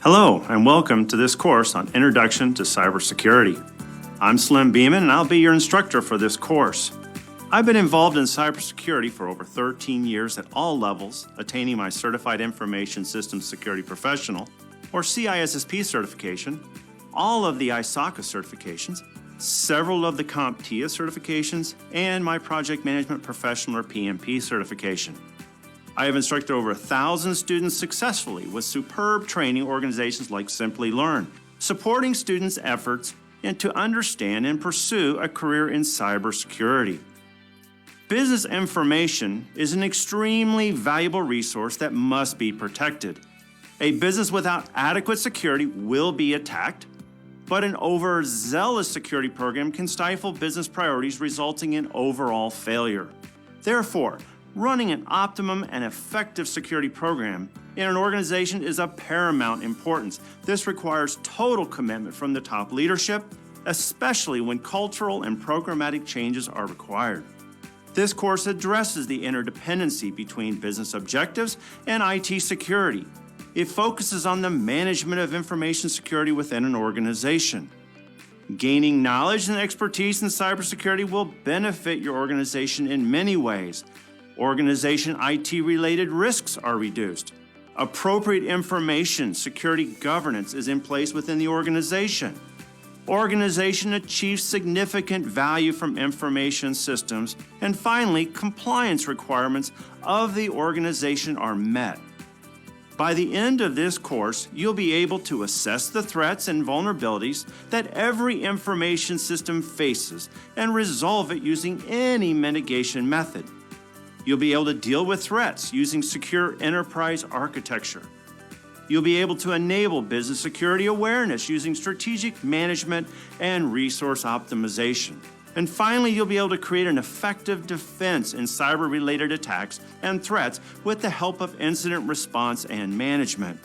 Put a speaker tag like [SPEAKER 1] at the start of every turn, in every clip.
[SPEAKER 1] Hello, and welcome to this course on Introduction to Cybersecurity. I'm Slim Beeman, and I'll be your instructor for this course. I've been involved in cybersecurity for over 13 years at all levels, attaining my Certified Information Systems Security Professional, or CISSP certification, all of the ISACA certifications, several of the CompTIA certifications, and my Project Management Professional, or PMP certification. I have instructed over 1,000 students successfully with superb training organizations like Simply Learn, supporting students' efforts and to understand and pursue a career in cybersecurity. Business information is an extremely valuable resource that must be protected. A business without adequate security will be attacked, but an overzealous security program can stifle business priorities, resulting in overall failure. Therefore, running an optimum and effective security program in an organization is of paramount importance. This requires total commitment from the top leadership, especially when cultural and programmatic changes are required. This course addresses the interdependency between business objectives and IT security. It focuses on the management of information security within an organization. Gaining knowledge and expertise in cybersecurity will benefit your organization in many ways. Organization IT-related risks are reduced. Appropriate information security governance is in place within the organization. Organization achieves significant value from information systems. And finally, compliance requirements of the organization are met. By the end of this course, you'll be able to assess the threats and vulnerabilities that every information system faces and resolve it using any mitigation method. You'll be able to deal with threats using secure enterprise architecture. You'll be able to enable business security awareness using strategic management and resource optimization. And finally, you'll be able to create an effective defense in cyber-related attacks and threats with the help of incident response and management.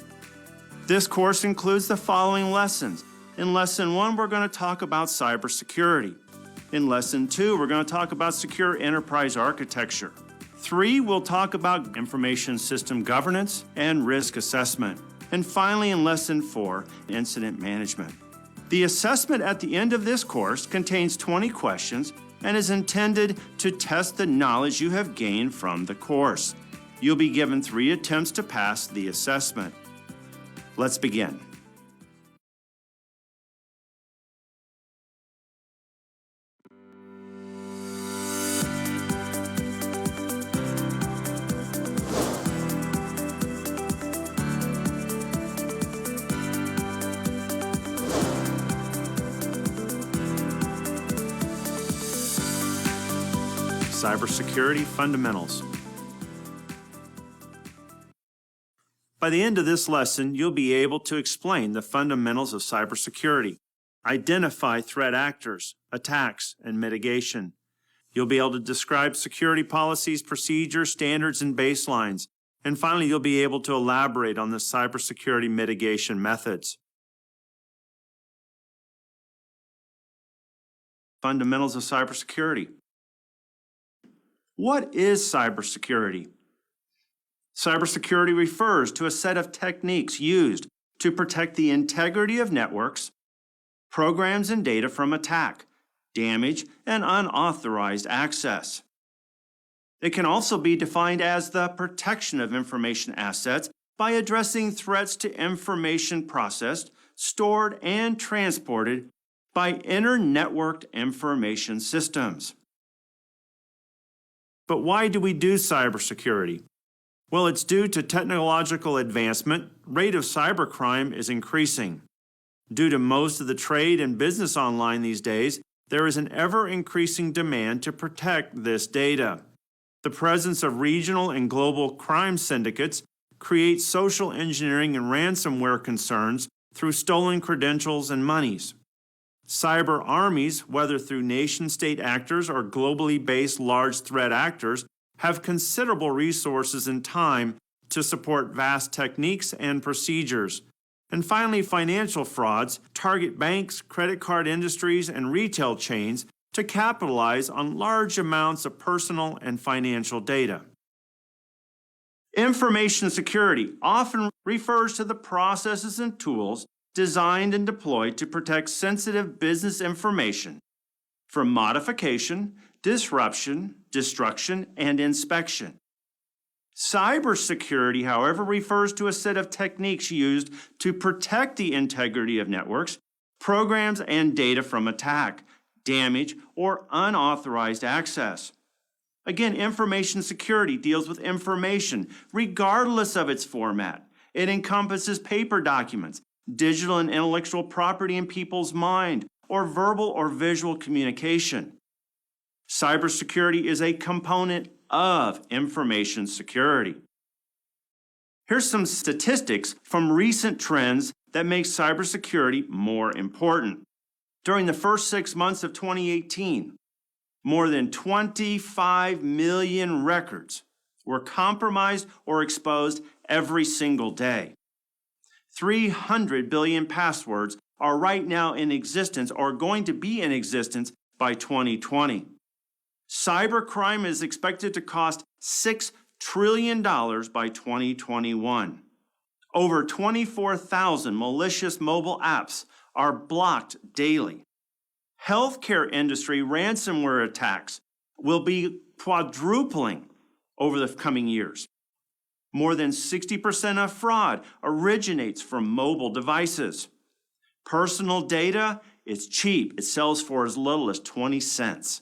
[SPEAKER 1] This course includes the following lessons. In Lesson 1, we're going to talk about cybersecurity. In Lesson 2, we're going to talk about secure enterprise architecture. 3, we'll talk about information system governance and risk assessment. And finally, in Lesson 4, incident management. The assessment at the end of this course contains 20 questions and is intended to test the knowledge you have gained from the course. You'll be given 3 attempts to pass the assessment. Let's begin. Cybersecurity fundamentals. By the end of this lesson, you'll be able to explain the fundamentals of cybersecurity, identify threat actors, attacks, and mitigation. You'll be able to describe security policies, procedures, standards, and baselines. And finally, you'll be able to elaborate on the cybersecurity mitigation methods. Fundamentals of cybersecurity. What is cybersecurity? Cybersecurity refers to a set of techniques used to protect the integrity of networks, programs, and data from attack, damage, and unauthorized access. It can also be defined as the protection of information assets by addressing threats to information processed, stored, and transported by inter-networked information systems. But why do we do cybersecurity? Well, it's due to technological advancement. Rate of cybercrime is increasing. Due to most of the trade and business online these days, there is an ever-increasing demand to protect this data. The presence of regional and global crime syndicates creates social engineering and ransomware concerns through stolen credentials and monies. Cyber armies, whether through nation-state actors or globally based large threat actors, have considerable resources and time to support vast techniques and procedures. And finally, financial frauds target banks, credit card industries, and retail chains to capitalize on large amounts of personal and financial data. Information security often refers to the processes and tools designed and deployed to protect sensitive business information from modification, disruption, destruction, and inspection. Cybersecurity, however, refers to a set of techniques used to protect the integrity of networks, programs, and data from attack, damage, or unauthorized access. Again, information security deals with information, regardless of its format. It encompasses paper documents, digital and intellectual property in people's mind, or verbal or visual communication. Cybersecurity is a component of information security. Here's some statistics from recent trends that make cybersecurity more important. During the first 6 months of 2018, more than 25 million records were compromised or exposed every single day. 300 billion passwords are right now in existence or going to be in existence by 2020. Cybercrime is expected to cost $6 trillion by 2021. Over 24,000 malicious mobile apps are blocked daily. Healthcare industry ransomware attacks will be quadrupling over the coming years. More than 60% of fraud originates from mobile devices. Personal data is cheap. It sells for as little as 20 cents.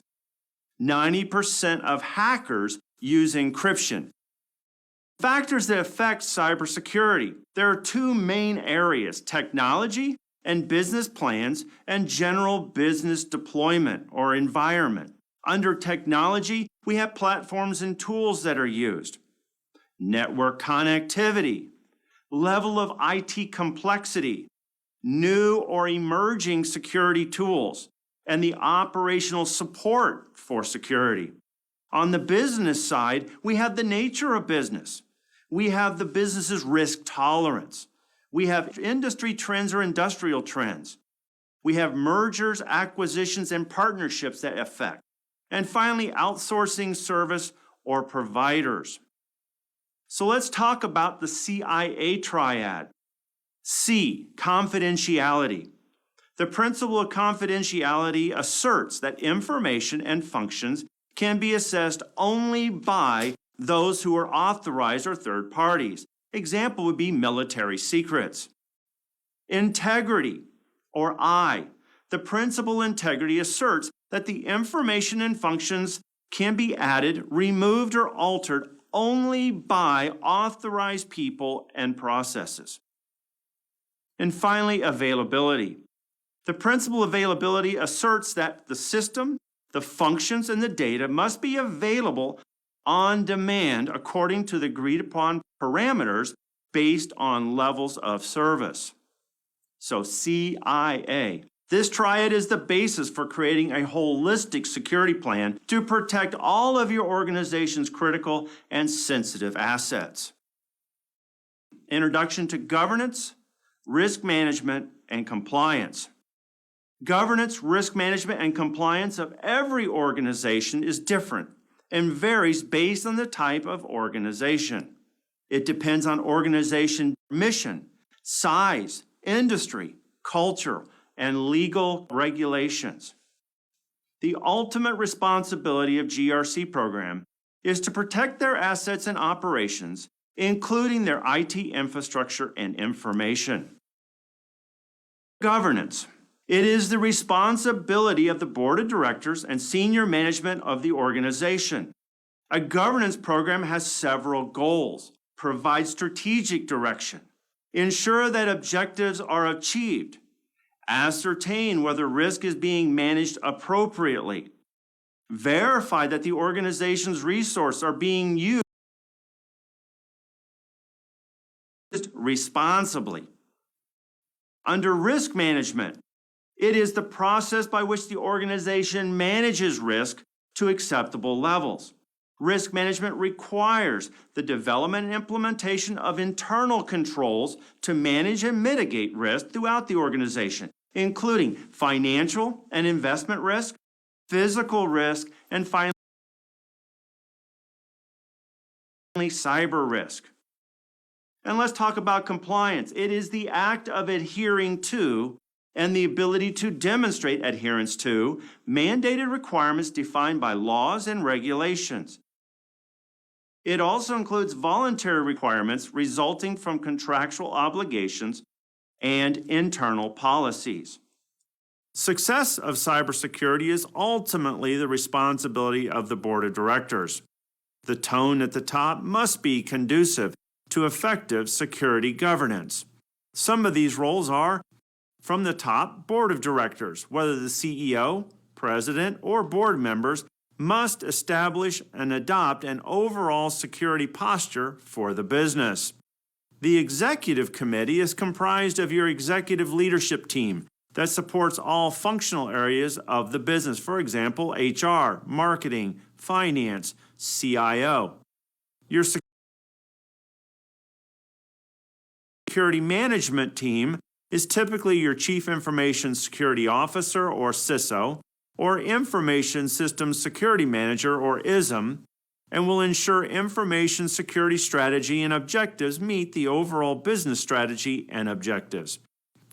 [SPEAKER 1] 90% of hackers use encryption. Factors that affect cybersecurity. There are two main areas: technology and business plans, and general business deployment or environment. Under technology, we have platforms and tools that are used. Network connectivity, level of IT complexity, new or emerging security tools, and the operational support for security. On the business side, we have the nature of business. We have the business's risk tolerance. We have industry trends or industrial trends. We have mergers, acquisitions, and partnerships that affect. And finally, outsourcing service or providers. So let's talk about the CIA triad. C, confidentiality. The principle of confidentiality asserts that information and functions can be assessed only by those who are authorized or third parties. Example would be military secrets. Integrity, or I. The principle integrity asserts that the information and functions can be added, removed, or altered only by authorized people and processes. And finally, availability. The principle availability asserts that the system, the functions, and the data must be available on demand according to the agreed upon parameters based on levels of service. So CIA. This triad is the basis for creating a holistic security plan to protect all of your organization's critical and sensitive assets. Introduction to governance, risk management, and compliance. Governance, risk management, and compliance of every organization is different and varies based on the type of organization. It depends on organization mission, size, industry, culture, and legal regulations. The ultimate responsibility of GRC program is to protect their assets and operations, including their IT infrastructure and information. Governance. It is the responsibility of the board of directors and senior management of the organization. A governance program has several goals: provide strategic direction, ensure that objectives are achieved, ascertain whether risk is being managed appropriately, verify that the organization's resources are being used responsibly. Under risk management, it is the process by which the organization manages risk to acceptable levels. Risk management requires the development and implementation of internal controls to manage and mitigate risk throughout the organization, including financial and investment risk, physical risk, and finally finally, cyber risk. And let's talk about compliance. It is the act of adhering to and the ability to demonstrate adherence to mandated requirements defined by laws and regulations. It also includes voluntary requirements resulting from contractual obligations and internal policies. Success of cybersecurity is ultimately the responsibility of the board of directors. The tone at the top must be conducive to effective security governance. Some of these roles are, from the top, board of directors, whether the CEO, president, or board members must establish and adopt an overall security posture for the business. The executive committee is comprised of your executive leadership team that supports all functional areas of the business, for example, HR, marketing, finance, CIO. Your security management team is typically your Chief Information Security Officer, or CISO, or Information Systems Security Manager, or ISM, and will ensure information security strategy and objectives meet the overall business strategy and objectives.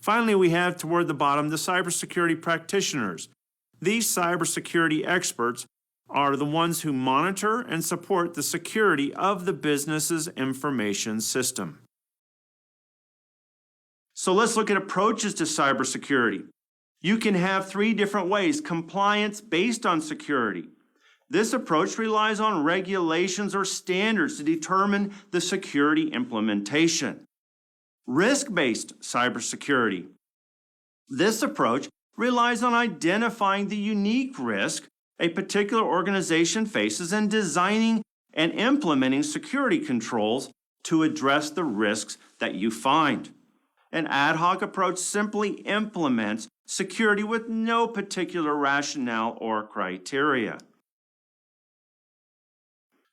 [SPEAKER 1] Finally, we have toward the bottom the cybersecurity practitioners. These cybersecurity experts are the ones who monitor and support the security of the business's information system. So let's look at approaches to cybersecurity. You can have 3 different ways. Compliance based on security. This approach relies on regulations or standards to determine the security implementation. Risk-based cybersecurity. This approach relies on identifying the unique risk a particular organization faces and designing and implementing security controls to address the risks that you find. An ad hoc approach simply implements security with no particular rationale or criteria.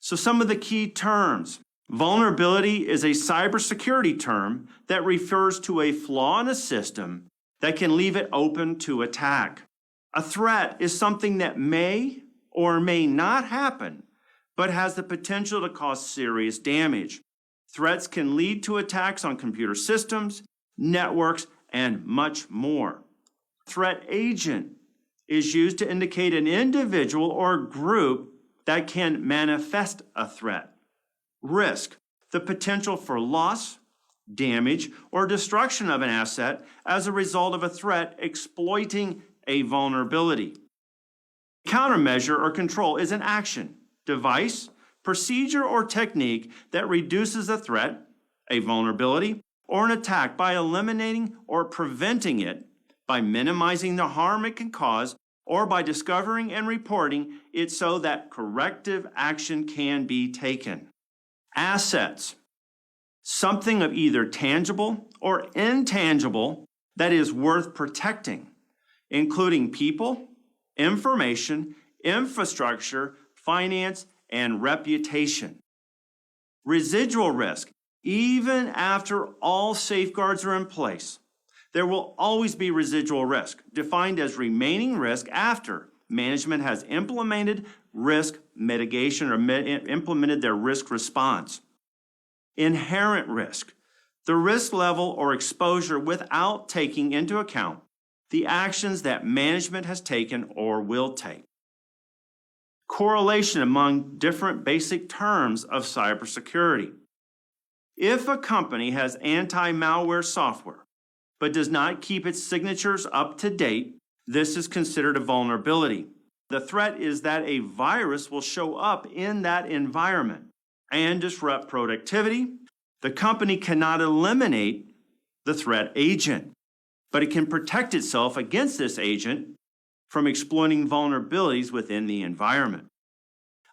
[SPEAKER 1] So some of the key terms. Vulnerability is a cybersecurity term that refers to a flaw in a system that can leave it open to attack. A threat is something that may or may not happen, but has the potential to cause serious damage. Threats can lead to attacks on computer systems, networks, and much more. Threat agent is used to indicate an individual or group that can manifest a threat. Risk, the potential for loss, damage, or destruction of an asset as a result of a threat exploiting a vulnerability. Countermeasure or control is an action, device, procedure, or technique that reduces a threat, a vulnerability, or an attack by eliminating or preventing it, by minimizing the harm it can cause, or by discovering and reporting it so that corrective action can be taken. Assets, something of either tangible or intangible that is worth protecting, including people, information, infrastructure, finance, and reputation. Residual risk, even after all safeguards are in place, there will always be residual risk, defined as remaining risk after management has implemented risk mitigation or implemented their risk response. Inherent risk, the risk level or exposure without taking into account the actions that management has taken or will take. Correlation among different basic terms of cybersecurity. If a company has anti-malware software but does not keep its signatures up to date, this is considered a vulnerability. The threat is that a virus will show up in that environment and disrupt productivity. The company cannot eliminate the threat agent, but it can protect itself against this agent from exploiting vulnerabilities within the environment.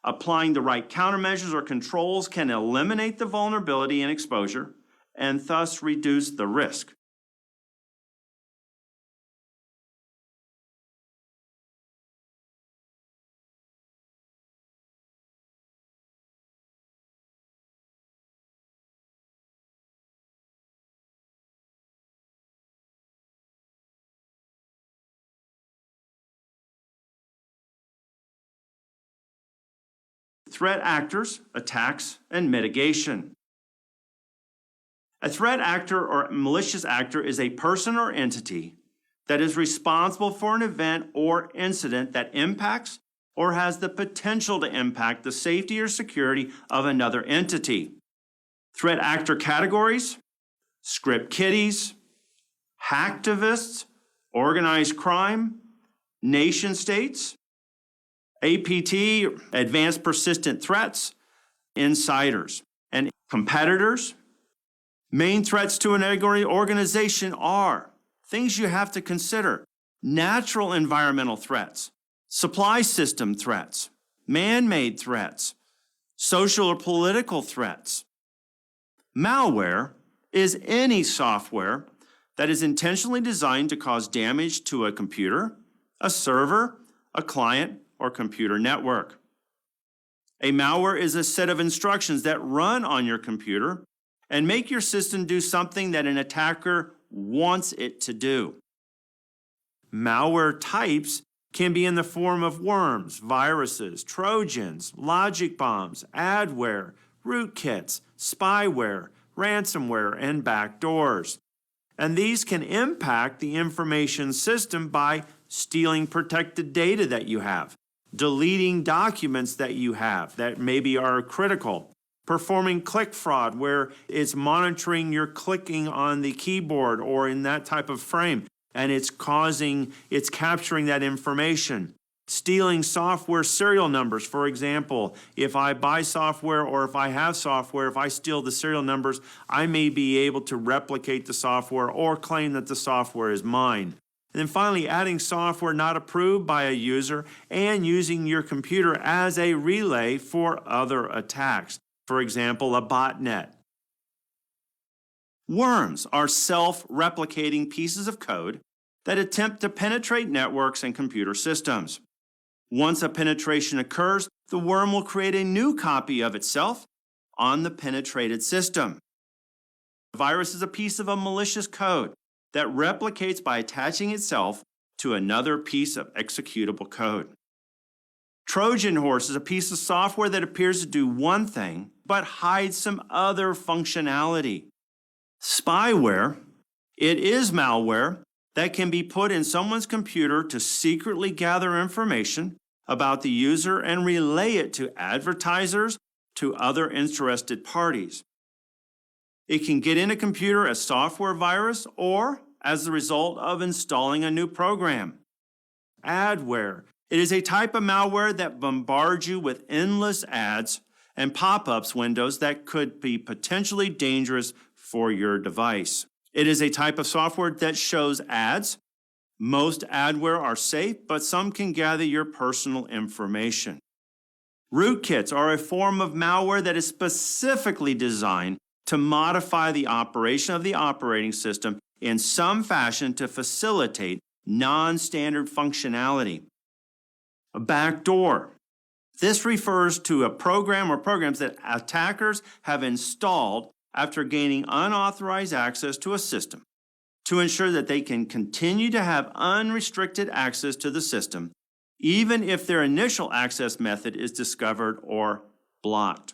[SPEAKER 1] Applying the right countermeasures or controls can eliminate the vulnerability and exposure and thus reduce the risk. threat actors, attacks, and mitigation. A threat actor or malicious actor is a person or entity that is responsible for an event or incident that impacts or has the potential to impact the safety or security of another entity. Threat actor categories: script kiddies, hacktivists, organized crime, nation states, APT, advanced persistent threats, insiders, and competitors. Main threats to an organization are things you have to consider: natural environmental threats, supply system threats, man-made threats, social or political threats. Malware is any software that is intentionally designed to cause damage to a computer, a server, a client, or computer network. A malware is a set of instructions that run on your computer and make your system do something that an attacker wants it to do. Malware types can be in the form of worms, viruses, trojans, logic bombs, adware, rootkits, spyware, ransomware, and backdoors. And these can impact the information system by stealing protected data that you have, deleting documents that you have that maybe are critical, performing click fraud where it's monitoring your clicking on the keyboard or in that type of frame, and it's capturing that information. Stealing software serial numbers. For example, if I buy software or if I have software, if I steal the serial numbers, I may be able to replicate the software or claim that the software is mine. And then finally, adding software not approved by a user and using your computer as a relay for other attacks. For example, a botnet. Worms are self-replicating pieces of code that attempt to penetrate networks and computer systems. Once a penetration occurs, the worm will create a new copy of itself on the penetrated system. A virus is a piece of a malicious code that replicates by attaching itself to another piece of executable code. Trojan horse is a piece of software that appears to do one thing but hides some other functionality. Spyware, it is malware that can be put in someone's computer to secretly gather information about the user and relay it to advertisers, to other interested parties. It can get in a computer as software virus or as the result of installing a new program. Adware, it is a type of malware that bombards you with endless ads and pop-ups windows that could be potentially dangerous for your device. It is a type of software that shows ads. Most adware are safe, but some can gather your personal information. Rootkits are a form of malware that is specifically designed to modify the operation of the operating system in some fashion to facilitate non-standard functionality. A backdoor. This refers to a program or programs that attackers have installed after gaining unauthorized access to a system to ensure that they can continue to have unrestricted access to the system, even if their initial access method is discovered or blocked.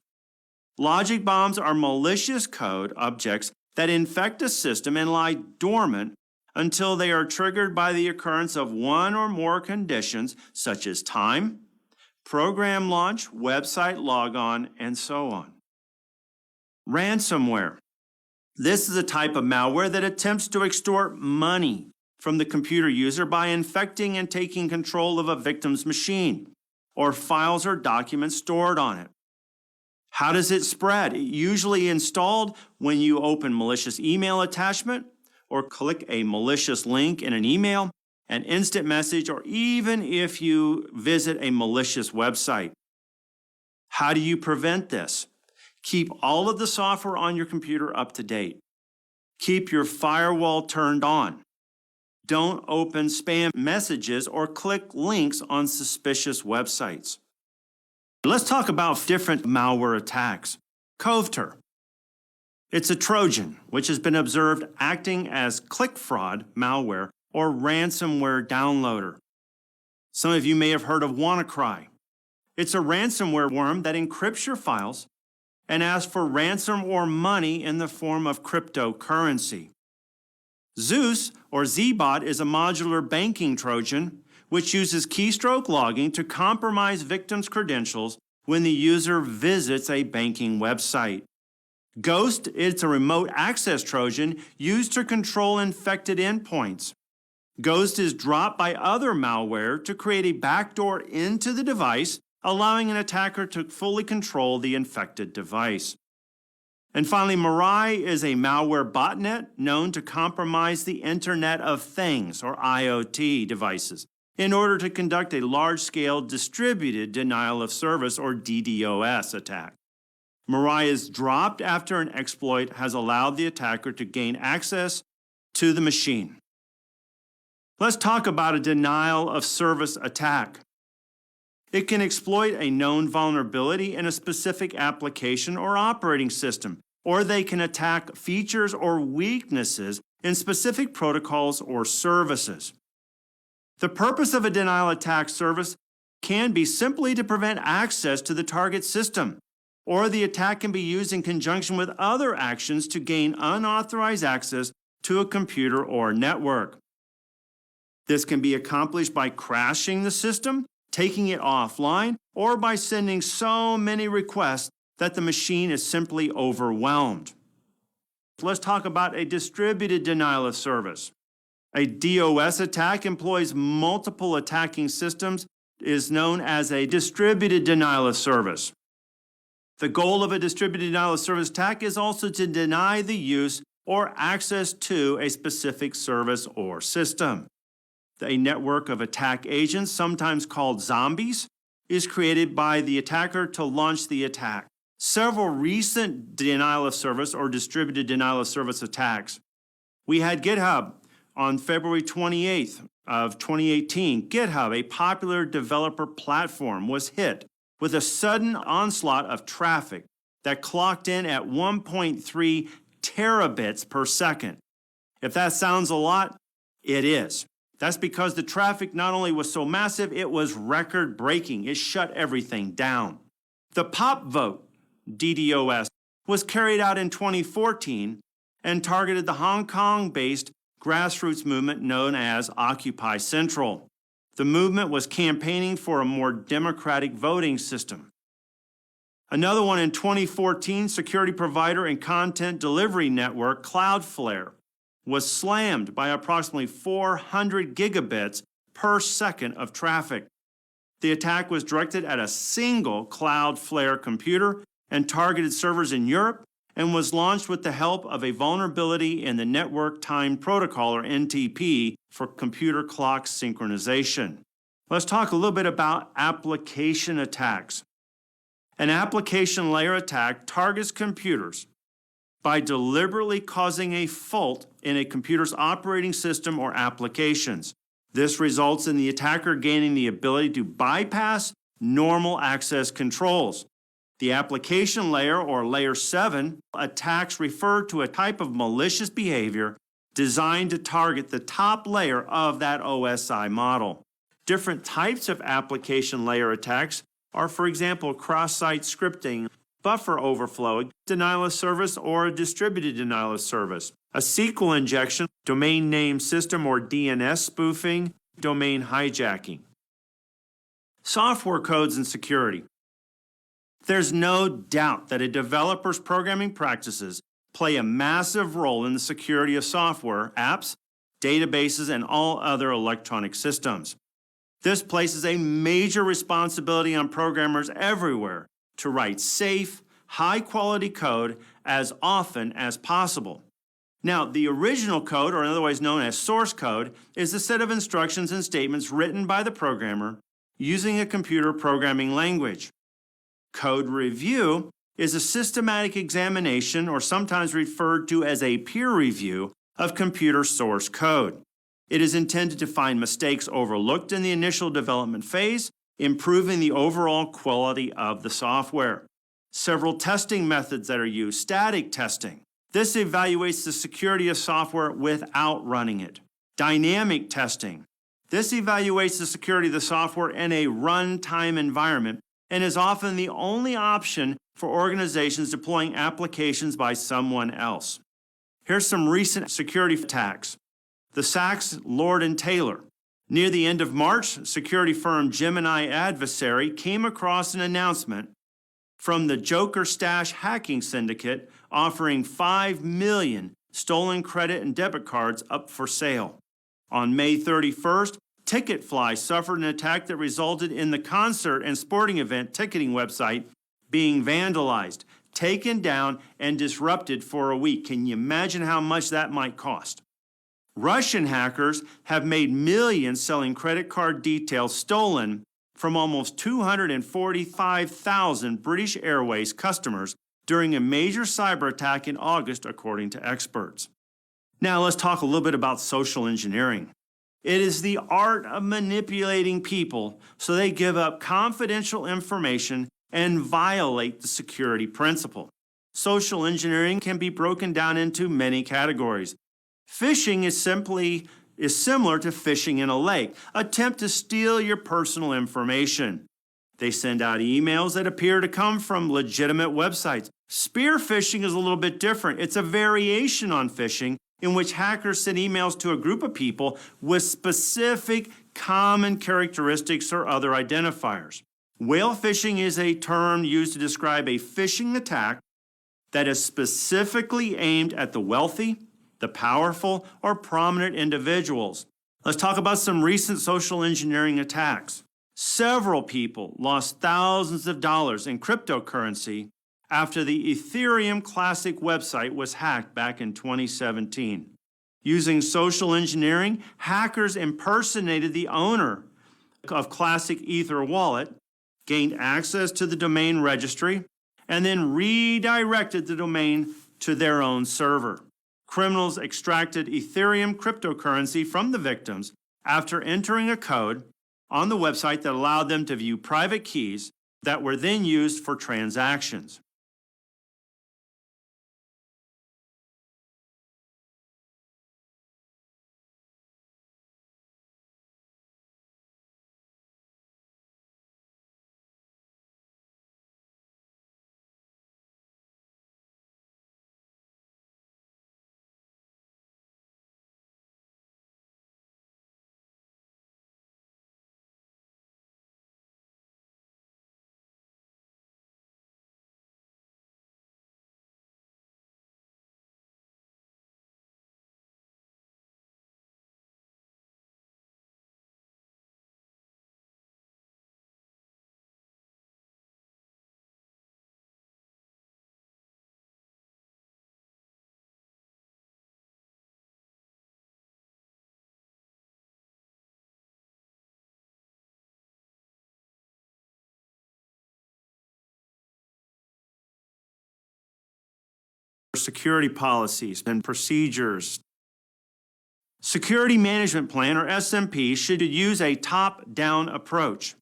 [SPEAKER 1] Logic bombs are malicious code objects that infect a system and lie dormant until they are triggered by the occurrence of one or more conditions such as time, program launch, website logon, and so on. Ransomware. This is a type of malware that attempts to extort money from the computer user by infecting and taking control of a victim's machine or files or documents stored on it. How does it spread? It usually installed when you open malicious email attachment or click a malicious link in an email, an instant message, or even if you visit a malicious website. How do you prevent this? Keep all of the software on your computer up to date. Keep your firewall turned on. Don't open spam messages or click links on suspicious websites. Let's talk about different malware attacks. Covter. It's a Trojan, which has been observed acting as click fraud malware or ransomware downloader. Some of you may have heard of WannaCry. It's a ransomware worm that encrypts your files and asks for ransom or money in the form of cryptocurrency. Zeus, or Zbot, is a modular banking Trojan which uses keystroke logging to compromise victims' credentials when the user visits a banking website. Ghost is a remote access Trojan used to control infected endpoints. Ghost is dropped by other malware to create a backdoor into the device, allowing an attacker to fully control the infected device. And finally, Mirai is a malware botnet known to compromise the Internet of Things, or IoT, devices in order to conduct a large-scale distributed denial of service, or DDoS, attack. Mirai is dropped after an exploit has allowed the attacker to gain access to the machine. Let's talk about a denial of service attack. It can exploit a known vulnerability in a specific application or operating system, or they can attack features or weaknesses in specific protocols or services. The purpose of a denial attack service can be simply to prevent access to the target system, or the attack can be used in conjunction with other actions to gain unauthorized access to a computer or network. This can be accomplished by crashing the system, taking it offline, or by sending so many requests that the machine is simply overwhelmed. Let's talk about a distributed denial of service. A DOS attack employs multiple attacking systems, is known as a distributed denial of service. The goal of a distributed denial of service attack is also to deny the use or access to a specific service or system. A network of attack agents, sometimes called zombies, is created by the attacker to launch the attack. Several recent denial of service or distributed denial of service attacks. We had GitHub on February 28th of 2018. GitHub, a popular developer platform, was hit with a sudden onslaught of traffic that clocked in at 1.3 terabits per second. If that sounds a lot, it is. That's because the traffic not only was so massive, it was record-breaking. It shut everything down. The pop vote, DDoS, was carried out in 2014 and targeted the Hong Kong-based grassroots movement known as Occupy Central. The movement was campaigning for a more democratic voting system. Another one in 2014, security provider and content delivery network Cloudflare was slammed by approximately 400 gigabits per second of traffic. The attack was directed at a single Cloudflare computer and targeted servers in Europe and was launched with the help of a vulnerability in the Network Time Protocol, or NTP, for computer clock synchronization. Let's talk a little bit about application attacks. An application layer attack targets computers by deliberately causing a fault in a computer's operating system or applications. This results in the attacker gaining the ability to bypass normal access controls. The application layer, or layer 7, attacks refer to a type of malicious behavior designed to target the top layer of that OSI model. Different types of application layer attacks are, for example, cross-site scripting, buffer overflow, denial of service, or a distributed denial of service. A SQL injection, domain name system or DNS spoofing, domain hijacking. Software codes and security. There's no doubt that a developer's programming practices play a massive role in the security of software, apps, databases, and all other electronic systems. This places a major responsibility on programmers everywhere to write safe, high-quality code as often as possible. Now, the original code, or otherwise known as source code, is a set of instructions and statements written by the programmer using a computer programming language. Code review is a systematic examination, or sometimes referred to as a peer review, of computer source code. It is intended to find mistakes overlooked in the initial development phase, improving the overall quality of the software. Several testing methods that are used. Static testing. This evaluates the security of software without running it. Dynamic testing. This evaluates the security of the software in a runtime environment and is often the only option for organizations deploying applications by someone else. Here's some recent security attacks. The Sachs, Lord & Taylor. Near the end of March, security firm Gemini Adversary came across an announcement from the Joker Stash hacking syndicate offering 5 million stolen credit and debit cards up for sale. On May 31st, Ticketfly suffered an attack that resulted in the concert and sporting event ticketing website being vandalized, taken down, and disrupted for a week. Can you imagine how much that might cost? Russian hackers have made millions selling credit card details stolen from almost 245,000 British Airways customers during a major cyber attack in August, according to experts. Now let's talk a little bit about social engineering. It is the art of manipulating people so they give up confidential information and violate the security principle. Social engineering can be broken down into many categories. Phishing is similar to fishing in a lake, attempt to steal your personal information. They send out emails that appear to come from legitimate websites. Spear phishing is a little bit different. It's a variation on phishing in which hackers send emails to a group of people with specific common characteristics or other identifiers. Whale phishing is a term used to describe a phishing attack that is specifically aimed at the wealthy, the powerful, or prominent individuals. Let's talk about some recent social engineering attacks. Several people lost thousands of dollars in cryptocurrency after the Ethereum Classic website was hacked back in 2017. Using social engineering, hackers impersonated the owner of Classic Ether wallet, gained access to the domain registry, and then redirected the domain to their own server. Criminals extracted Ethereum cryptocurrency from the victims after entering a code on the website that allowed them to view private keys that were then used for transactions. Security policies and procedures. Security Management Plan, or SMP, should use a top-down approach.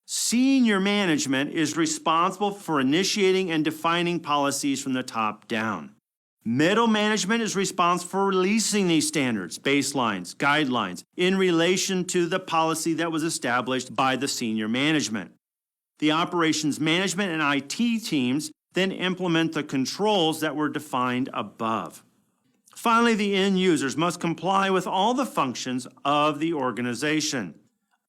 [SPEAKER 1] Senior management is responsible for initiating and defining policies from the top down. Middle management is responsible for releasing these standards, baselines, guidelines, in relation to the policy that was established by the senior management. The operations management and IT teams then implement the controls that were defined above. Finally, the end users must comply with all the functions of the organization.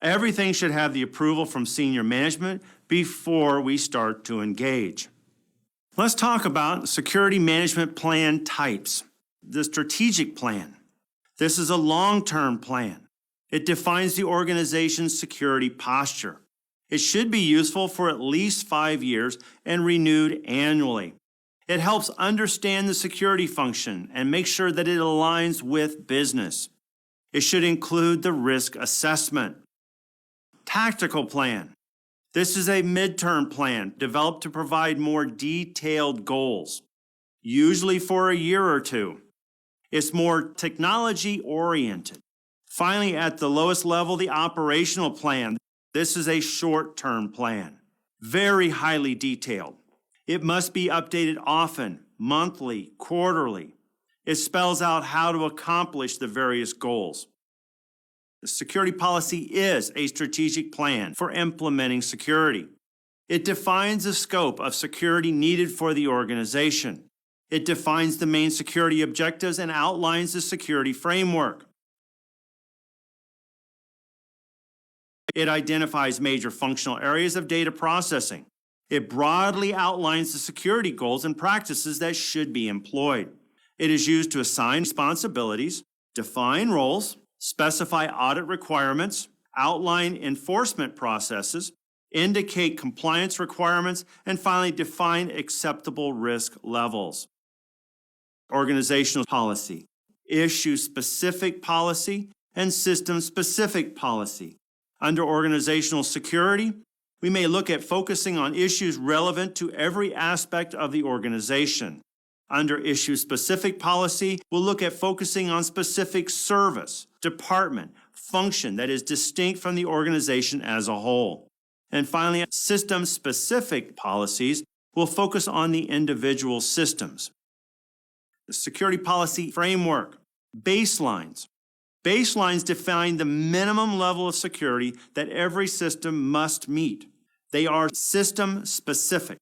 [SPEAKER 1] Everything should have the approval from senior management before we start to engage. Let's talk about security management plan types. The strategic plan. This is a long-term plan. It defines the organization's security posture. It should be useful for at least 5 years and renewed annually. It helps understand the security function and make sure that it aligns with business. It should include the risk assessment. Tactical plan. This is a midterm plan developed to provide more detailed goals, usually for a year or two. It's more technology-oriented. Finally, at the lowest level, the operational plan. This is a short-term plan, very highly detailed. It must be updated often, monthly, quarterly. It spells out how to accomplish the various goals. The security policy is a strategic plan for implementing security. It defines the scope of security needed for the organization. It defines the main security objectives and outlines the security framework. It identifies major functional areas of data processing. It broadly outlines the security goals and practices that should be employed. It is used to assign responsibilities, define roles, specify audit requirements, outline enforcement processes, indicate compliance requirements, and finally define acceptable risk levels. Organizational policy, issue-specific policy, and system-specific policy. Under organizational security, we may look at focusing on issues relevant to every aspect of the organization. Under issue-specific policy, we'll look at focusing on specific service, department, function that is distinct from the organization as a whole. And finally, system-specific policies will focus on the individual systems. The security policy framework, baselines. Baselines define the minimum level of security that every system must meet. They are system-specific,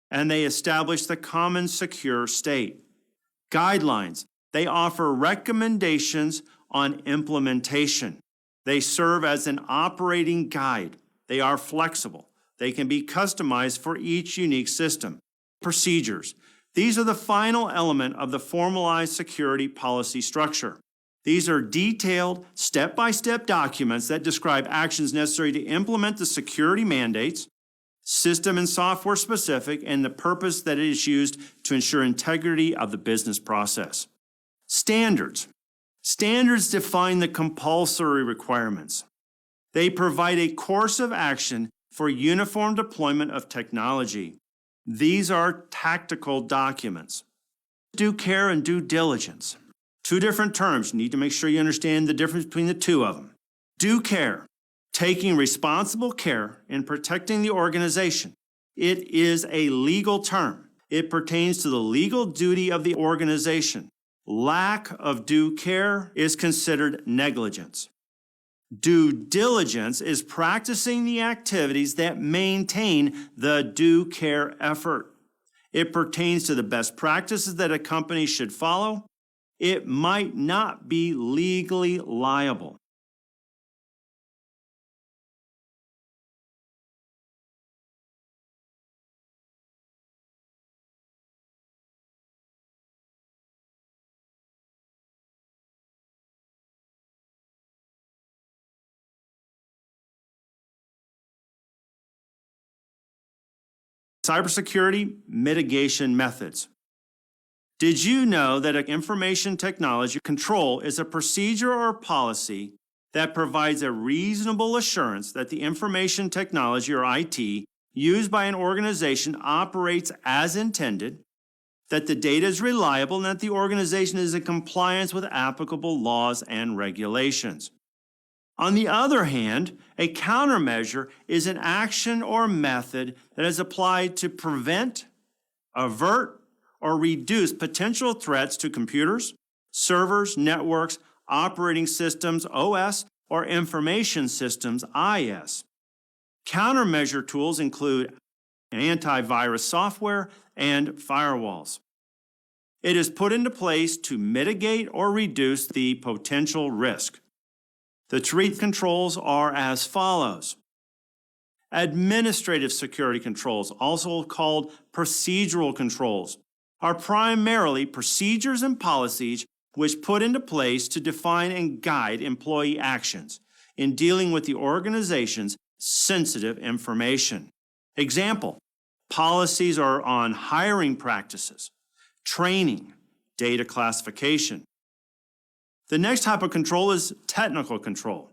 [SPEAKER 1] and they establish the common secure state. Guidelines. They offer recommendations on implementation. They serve as an operating guide. They are flexible. They can be customized for each unique system. Procedures. These are the final element of the formalized security policy structure. These are detailed, step-by-step documents that describe actions necessary to implement the security mandates, system and software specific, and the purpose that it is used to ensure integrity of the business process. Standards. Standards define the compulsory requirements. They provide a course of action for uniform deployment of technology. These are tactical documents. Due care and due diligence. Two different terms. You need to make sure you understand the difference between the two of them. Due care, taking responsible care in protecting the organization. It is a legal term. It pertains to the legal duty of the organization. Lack of due care is considered negligence. Due diligence is practicing the activities that maintain the due care effort. It pertains to the best practices that a company should follow. It might not be legally liable. Cybersecurity mitigation methods. Did you know that information technology control is a procedure or policy that provides a reasonable assurance that the information technology or IT used by an organization operates as intended, that the data is reliable, and that the organization is in compliance with applicable laws and regulations? On the other hand, a countermeasure is an action or method that is applied to prevent, avert, or reduce potential threats to computers, servers, networks, operating systems, OS, or information systems, IS. Countermeasure tools include antivirus software and firewalls. It is put into place to mitigate or reduce the potential risk. The three controls are as follows. Administrative security controls, also called procedural controls, are primarily procedures and policies which put into place to define and guide employee actions in dealing with the organization's sensitive information. Example, policies are on hiring practices, training, data classification. The next type of control is technical control.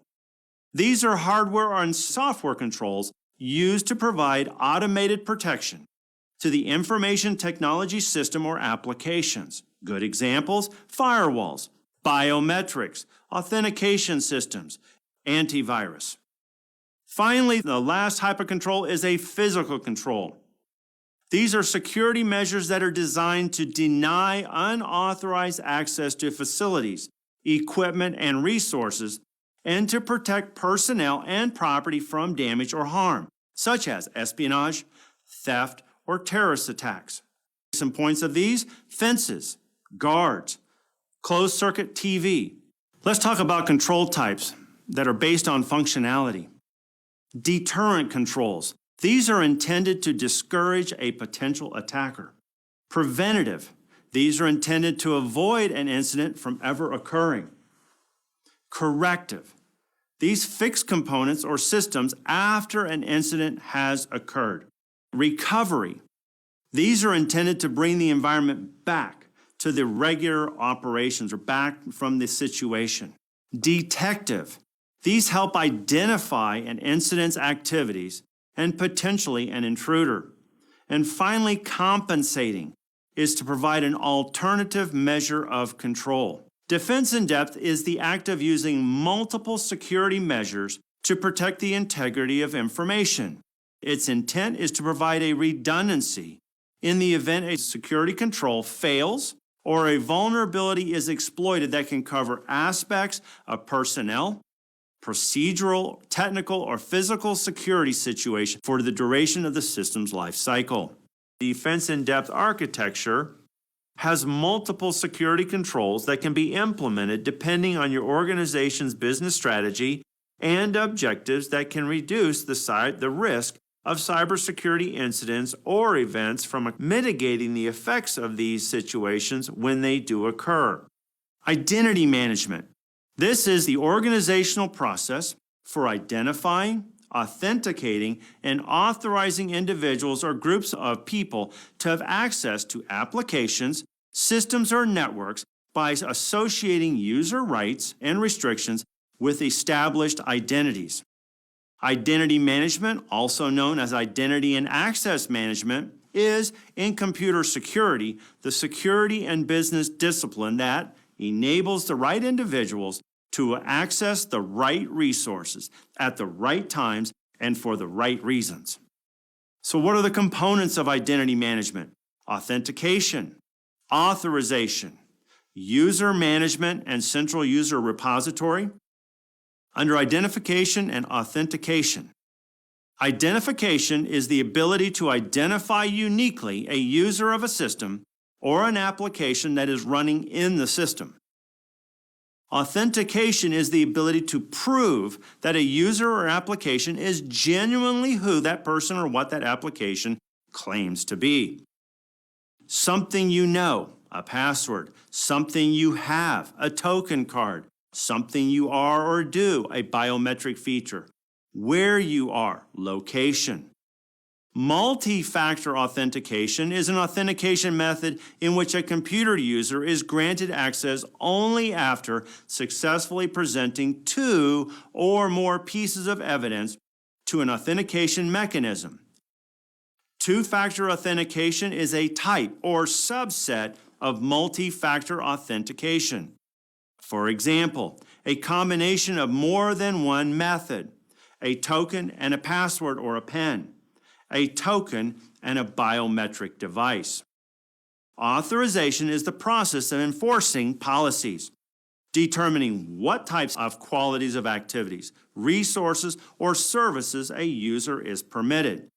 [SPEAKER 1] These are hardware and software controls used to provide automated protection to the information technology system or applications. Good examples, firewalls, biometrics, authentication systems, antivirus. Finally, the last type of control is a physical control. These are security measures that are designed to deny unauthorized access to facilities, equipment, and resources, and to protect personnel and property from damage or harm, such as espionage, theft, or terrorist attacks. Some points of these: fences, guards, closed-circuit TV. Let's talk about control types that are based on functionality. Deterrent controls. These are intended to discourage a potential attacker. Preventative. These are intended to avoid an incident from ever occurring. Corrective. These fix components or systems after an incident has occurred. Recovery. These are intended to bring the environment back to the regular operations or back from the situation. Detective. These help identify an incident's activities and potentially an intruder. And finally, compensating is to provide an alternative measure of control. Defense in depth is the act of using multiple security measures to protect the integrity of information. Its intent is to provide a redundancy in the event a security control fails or a vulnerability is exploited that can cover aspects of personnel, procedural, technical, or physical security situation for the duration of the system's life cycle. Defense in-depth architecture has multiple security controls that can be implemented depending on your organization's business strategy and objectives that can reduce the risk of cybersecurity incidents or events from mitigating the effects of these situations when they do occur. Identity management. This is the organizational process for identifying, authenticating, and authorizing individuals or groups of people to have access to applications, systems, or networks by associating user rights and restrictions with established identities. Identity management, also known as identity and access management, is, in computer security, the security and business discipline that enables the right individuals to access the right resources at the right times and for the right reasons. So what are the components of identity management? Authentication, authorization, user management and central user repository. Under identification and authentication, identification is the ability to identify uniquely a user of a system or an application that is running in the system. Authentication is the ability to prove that a user or application is genuinely who that person or what that application claims to be. Something you know, a password. Something you have, a token card. Something you are or do, a biometric feature. Where you are, location. Multi-factor authentication is an authentication method in which a computer user is granted access only after successfully presenting two or more pieces of evidence to an authentication mechanism. Two-factor authentication is a type or subset of multi-factor authentication. For example, a combination of more than one method, a token and a password or a PIN, a token and a biometric device. Authorization is the process of enforcing policies, determining what types of qualities of activities, resources, or services a user is permitted.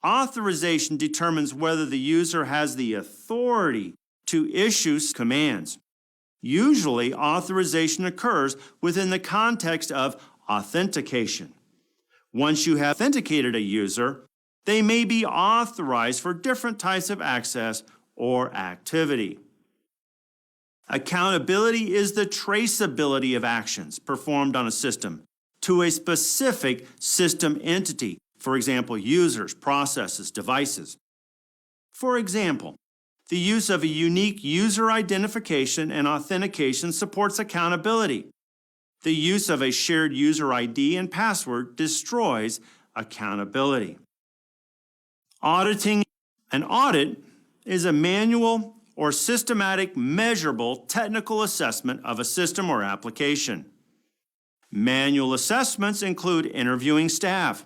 [SPEAKER 1] Authorization determines whether the user has the authority to issue commands. Usually, authorization occurs within the context of authentication. Once you have authenticated a user, they may be authorized for different types of access or activity. Accountability is the traceability of actions performed on a system to a specific system entity, for example, users, processes, devices. For example, the use of a unique user identification and authentication supports accountability. The use of a shared user ID and password destroys accountability. Auditing. An audit is a manual or systematic, measurable technical assessment of a system or application. Manual assessments include interviewing staff,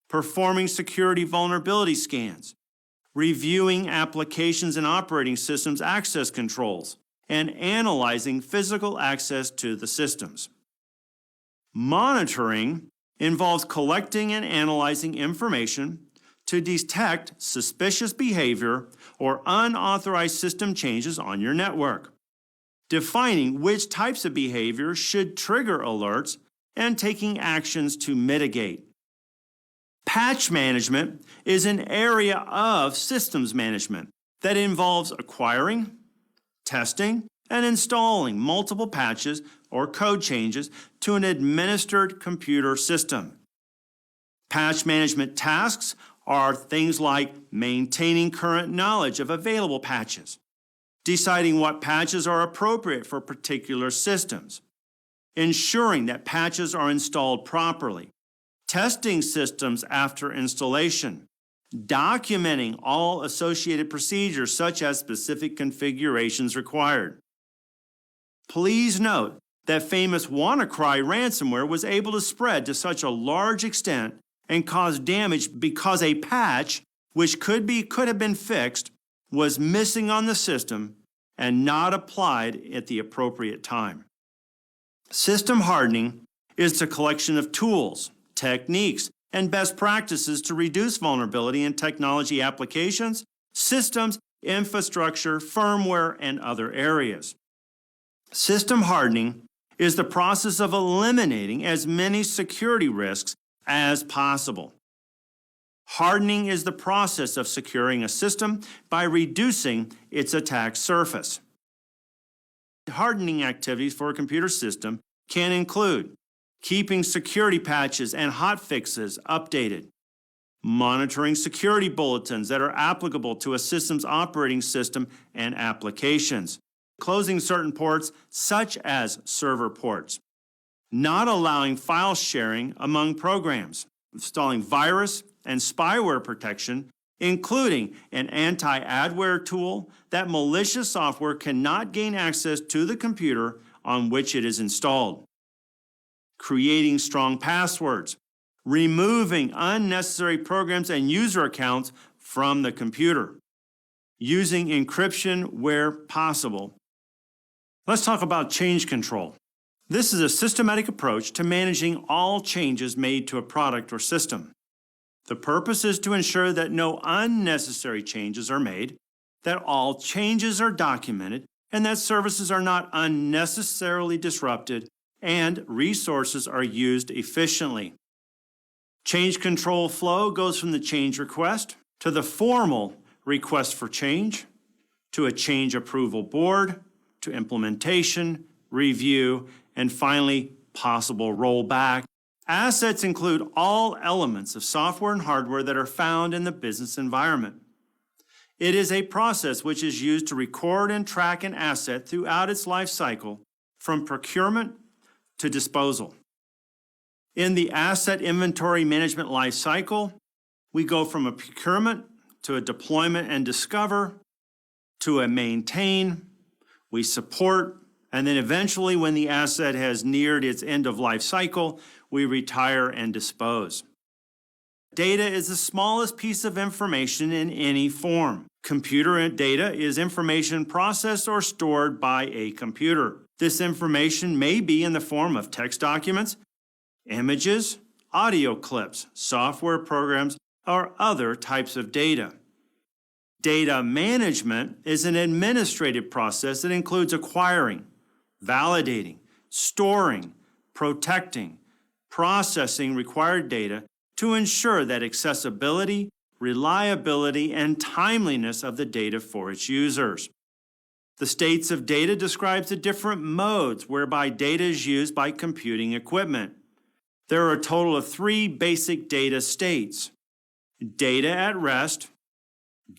[SPEAKER 1] performing security vulnerability scans, reviewing applications and operating systems access controls, and analyzing physical access to the systems. Monitoring involves collecting and analyzing information to detect suspicious behavior or unauthorized system changes on your network, defining which types of behavior should trigger alerts, and taking actions to mitigate. Patch management is an area of systems management that involves acquiring, testing, and installing multiple patches or code changes to an administered computer system. Patch management tasks are things like maintaining current knowledge of available patches, deciding what patches are appropriate for particular systems, ensuring that patches are installed properly, testing systems after installation, documenting all associated procedures such as specific configurations required. Please note that famous WannaCry ransomware was able to spread to such a large extent and cause damage because a patch, which could have been fixed, was missing on the system and not applied at the appropriate time. System hardening is the collection of tools, techniques, and best practices to reduce vulnerability in technology applications, systems, infrastructure, firmware, and other areas. System hardening is the process of eliminating as many security risks as possible. Hardening is the process of securing a system by reducing its attack surface. Hardening activities for a computer system can include keeping security patches and hotfixes updated, monitoring security bulletins that are applicable to a system's operating system and applications, closing certain ports such as server ports, not allowing file sharing among programs, installing virus and spyware protection, including an anti-adware tool that malicious software cannot gain access to the computer on which it is installed, creating strong passwords, removing unnecessary programs and user accounts from the computer, using encryption where possible. Let's talk about change control. This is a systematic approach to managing all changes made to a product or system. The purpose is to ensure that no unnecessary changes are made, that all changes are documented, and that services are not unnecessarily disrupted and resources are used efficiently. Change control flow goes from the change request to the formal request for change, to a change approval board, to implementation, review, and finally, possible rollback. Assets include all elements of software and hardware that are found in the business environment. It is a process which is used to record and track an asset throughout its life cycle, from procurement to disposal. In the asset inventory management life cycle, we go from a procurement to a deployment and discover to a maintain, we support, and then eventually when the asset has neared its end of life cycle, we retire and dispose. Data is the smallest piece of information in any form. Computer data is information processed or stored by a computer. This information may be in the form of text documents, images, audio clips, software programs, or other types of data. Data management is an administrative process that includes acquiring, validating, storing, protecting, processing required data to ensure that accessibility, reliability, and timeliness of the data for its users. The states of data describes the different modes whereby data is used by computing equipment. There are a total of 3 basic data states: data at rest,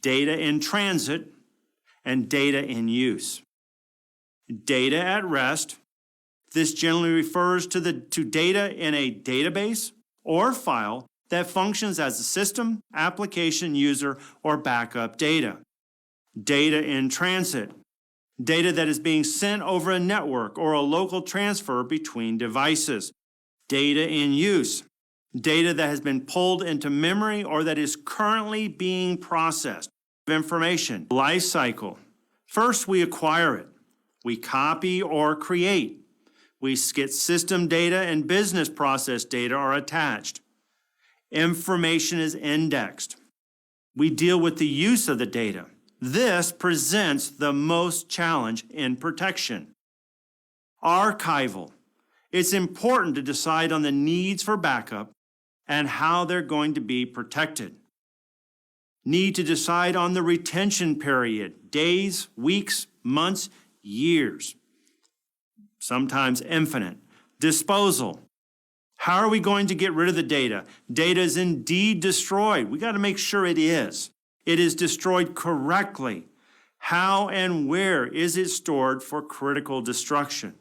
[SPEAKER 1] data in transit, and data in use. Data at rest. This generally refers to data in a database or file that functions as a system, application, user, or backup data. Data in transit. Data that is being sent over a network or a local transfer between devices. Data in use. Data that has been pulled into memory or that is currently being processed. Information life cycle. First, we acquire it. We copy or create. We get system data and business process data are attached. Information is indexed. We deal with the use of the data. This presents the most challenge in protection. Archival. It's important to decide on the needs for backup and how they're going to be protected. Need to decide on the retention period, days, weeks, months, years, sometimes infinite. Disposal. How are we going to get rid of the data? Data is indeed destroyed. We got to make sure it is. It is destroyed correctly. How and where is it stored for critical destruction?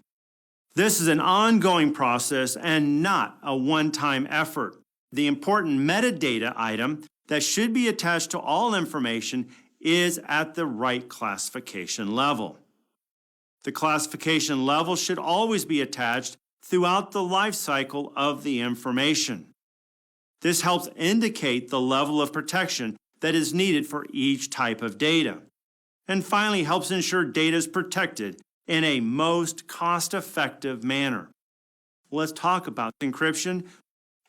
[SPEAKER 1] This is an ongoing process and not a one-time effort. The important metadata item that should be attached to all information is at the right classification level. The classification level should always be attached throughout the life cycle of the information. This helps indicate the level of protection that is needed for each type of data, and finally helps ensure data is protected in a most cost-effective manner. Let's talk about encryption.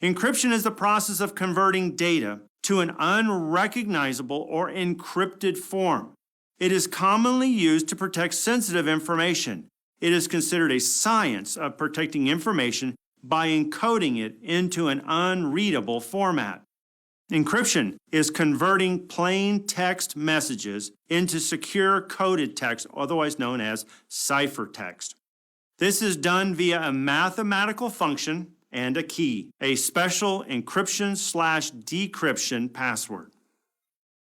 [SPEAKER 1] Encryption is the process of converting data to an unrecognizable or encrypted form. It is commonly used to protect sensitive information. It is considered a science of protecting information by encoding it into an unreadable format. Encryption is converting plain text messages into secure coded text, otherwise known as ciphertext. This is done via a mathematical function and a key, a special encryption/decryption password.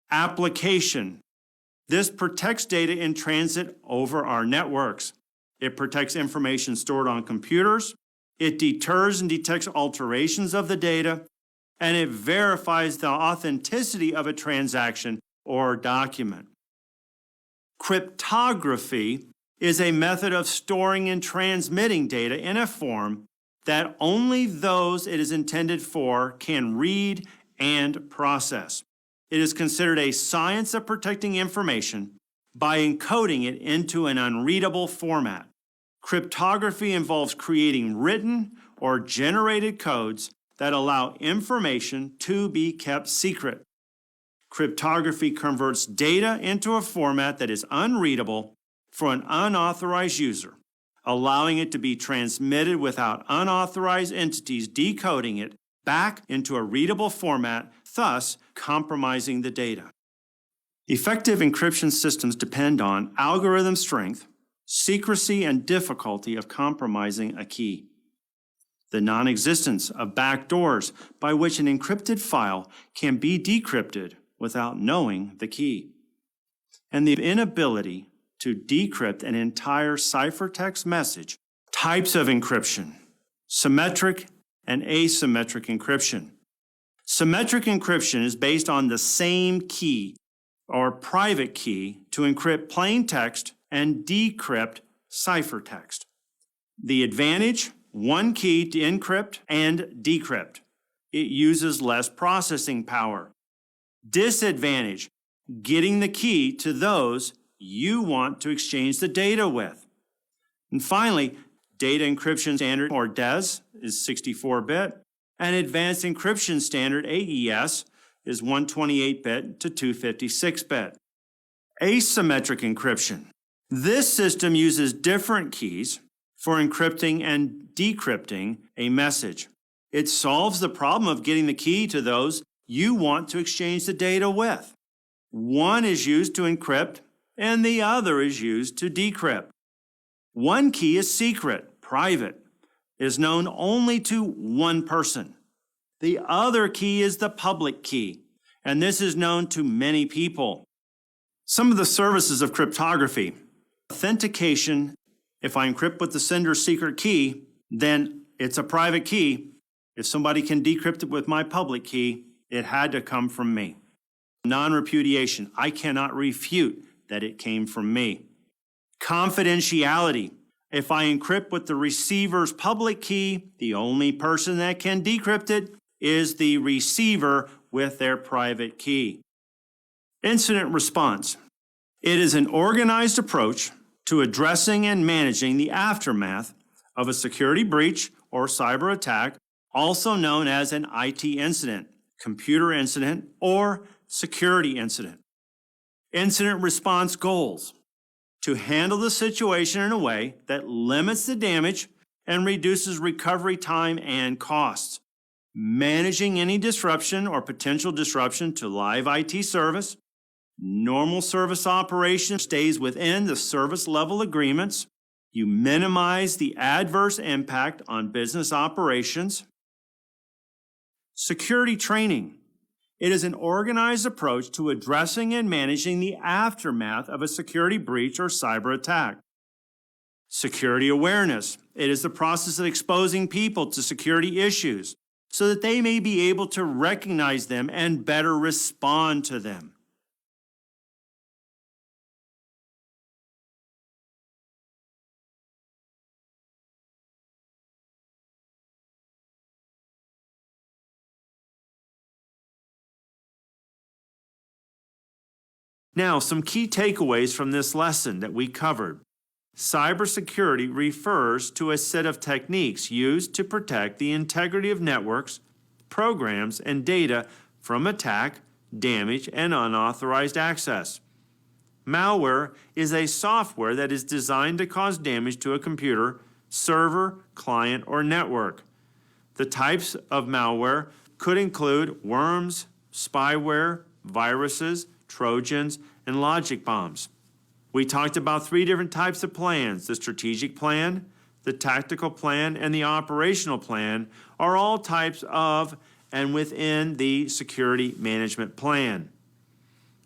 [SPEAKER 1] Application. This protects data in transit over our networks. It protects information stored on computers. It deters and detects alterations of the data, and it verifies the authenticity of a transaction or document. Cryptography is a method of storing and transmitting data in a form that only those it is intended for can read and process. It is considered a science of protecting information by encoding it into an unreadable format. Cryptography involves creating written or generated codes that allow information to be kept secret. Cryptography converts data into a format that is unreadable for an unauthorized user, allowing it to be transmitted without unauthorized entities decoding it back into a readable format, thus compromising the data. Effective encryption systems depend on algorithm strength, secrecy, and difficulty of compromising a key. The non-existence of backdoors by which an encrypted file can be decrypted without knowing the key. And the inability to decrypt an entire ciphertext message. Types of encryption: symmetric and asymmetric encryption. Symmetric encryption is based on the same key or private key to encrypt plain text and decrypt ciphertext. The advantage: one key to encrypt and decrypt. It uses less processing power. Disadvantage: getting the key to those you want to exchange the data with. And finally, data encryption standard, or DES, is 64-bit, and advanced encryption standard, AES, is 128-bit to 256-bit. Asymmetric encryption. This system uses different keys for encrypting and decrypting a message. It solves the problem of getting the key to those you want to exchange the data with. One is used to encrypt, and the other is used to decrypt. One key is secret, private, is known only to one person. The other key is the public key, and this is known to many people. Some of the services of cryptography: authentication. If I encrypt with the sender's secret key, then it's a private key. If somebody can decrypt it with my public key, it had to come from me. Non-repudiation. I cannot refute that it came from me. Confidentiality. If I encrypt with the receiver's public key, the only person that can decrypt it is the receiver with their private key. Incident response. It is an organized approach to addressing and managing the aftermath of a security breach or cyber attack, also known as an IT incident, computer incident, or security incident. Incident response goals: to handle the situation in a way that limits the damage and reduces recovery time and costs. Managing any disruption or potential disruption to live IT service. Normal service operation stays within the service level agreements. You minimize the adverse impact on business operations. Security training. It is an organized approach to addressing and managing the aftermath of a security breach or cyber attack. Security awareness. It is the process of exposing people to security issues so that they may be able to recognize them and better respond to them. Now, some key takeaways from this lesson that we covered. Cybersecurity refers to a set of techniques used to protect the integrity of networks, programs, and data from attack, damage, and unauthorized access. Malware is a software that is designed to cause damage to a computer, server, client, or network. The types of malware could include worms, spyware, viruses, Trojans, and logic bombs. We talked about 3 different types of plans. The strategic plan, the tactical plan, and the operational plan are all types of and within the security management plan.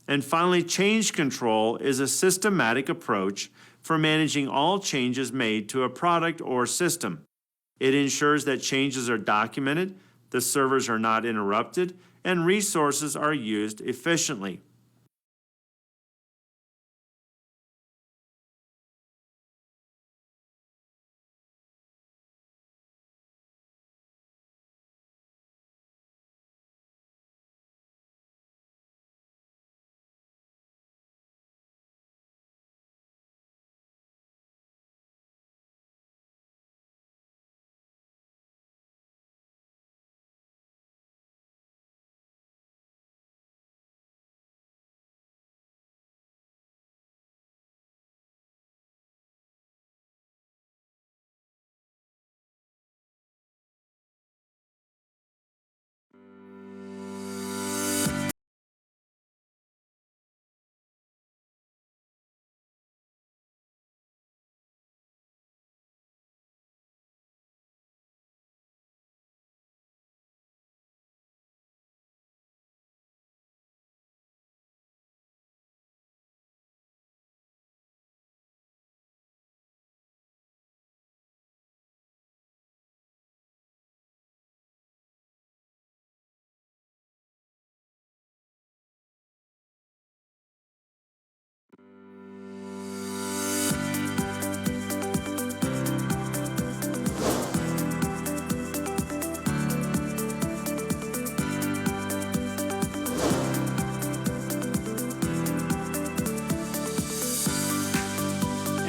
[SPEAKER 1] And finally, change control is a systematic approach for managing all changes made to a product or system. It ensures that changes are documented, the servers are not interrupted, and resources are used efficiently.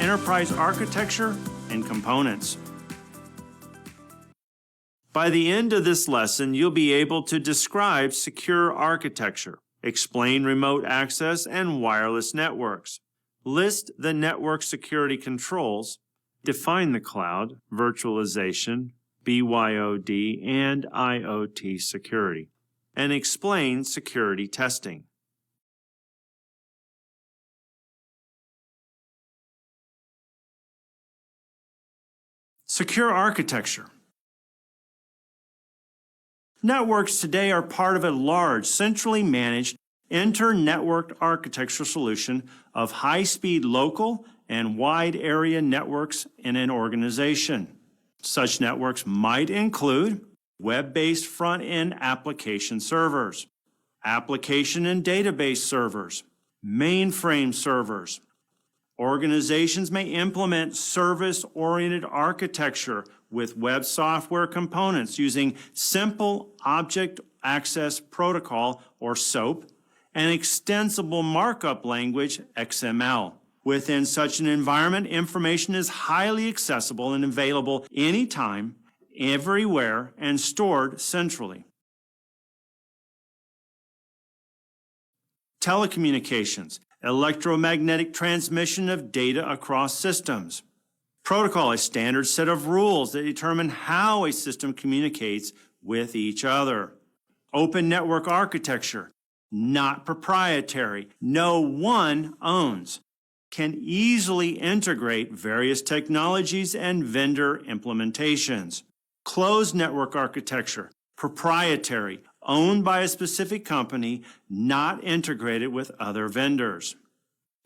[SPEAKER 1] Enterprise architecture and components. By the end of this lesson, you'll be able to describe secure architecture, explain remote access and wireless networks, list the network security controls, define the cloud, virtualization, BYOD, and IoT security, and explain security testing. Secure architecture. Networks today are part of a large, centrally managed, inter-networked architecture solution of high-speed local and wide area networks in an organization. Such networks might include web-based front-end application servers, application and database servers, mainframe servers. Organizations may implement service-oriented architecture with web software components using Simple Object Access Protocol, or SOAP, and extensible markup language, XML. Within such an environment, information is highly accessible and available anytime, everywhere, and stored centrally. Telecommunications, electromagnetic transmission of data across systems. Protocol, a standard set of rules that determine how a system communicates with each other. Open network architecture, not proprietary, no one owns, can easily integrate various technologies and vendor implementations. Closed network architecture, proprietary, owned by a specific company, not integrated with other vendors.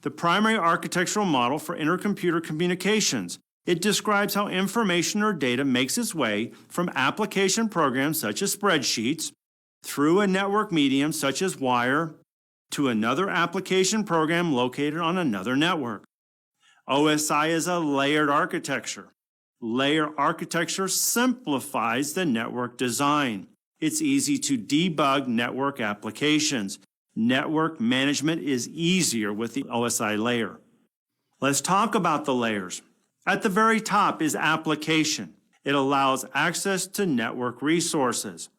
[SPEAKER 1] The primary architectural model for intercomputer communications. It describes how information or data makes its way from application programs such as spreadsheets, through a network medium such as wire, to another application program located on another network. OSI is a layered architecture. Layer architecture simplifies the network design. It's easy to debug network applications. Network management is easier with the OSI layer. Let's talk about the layers. At the very top is application. It allows access to network resources.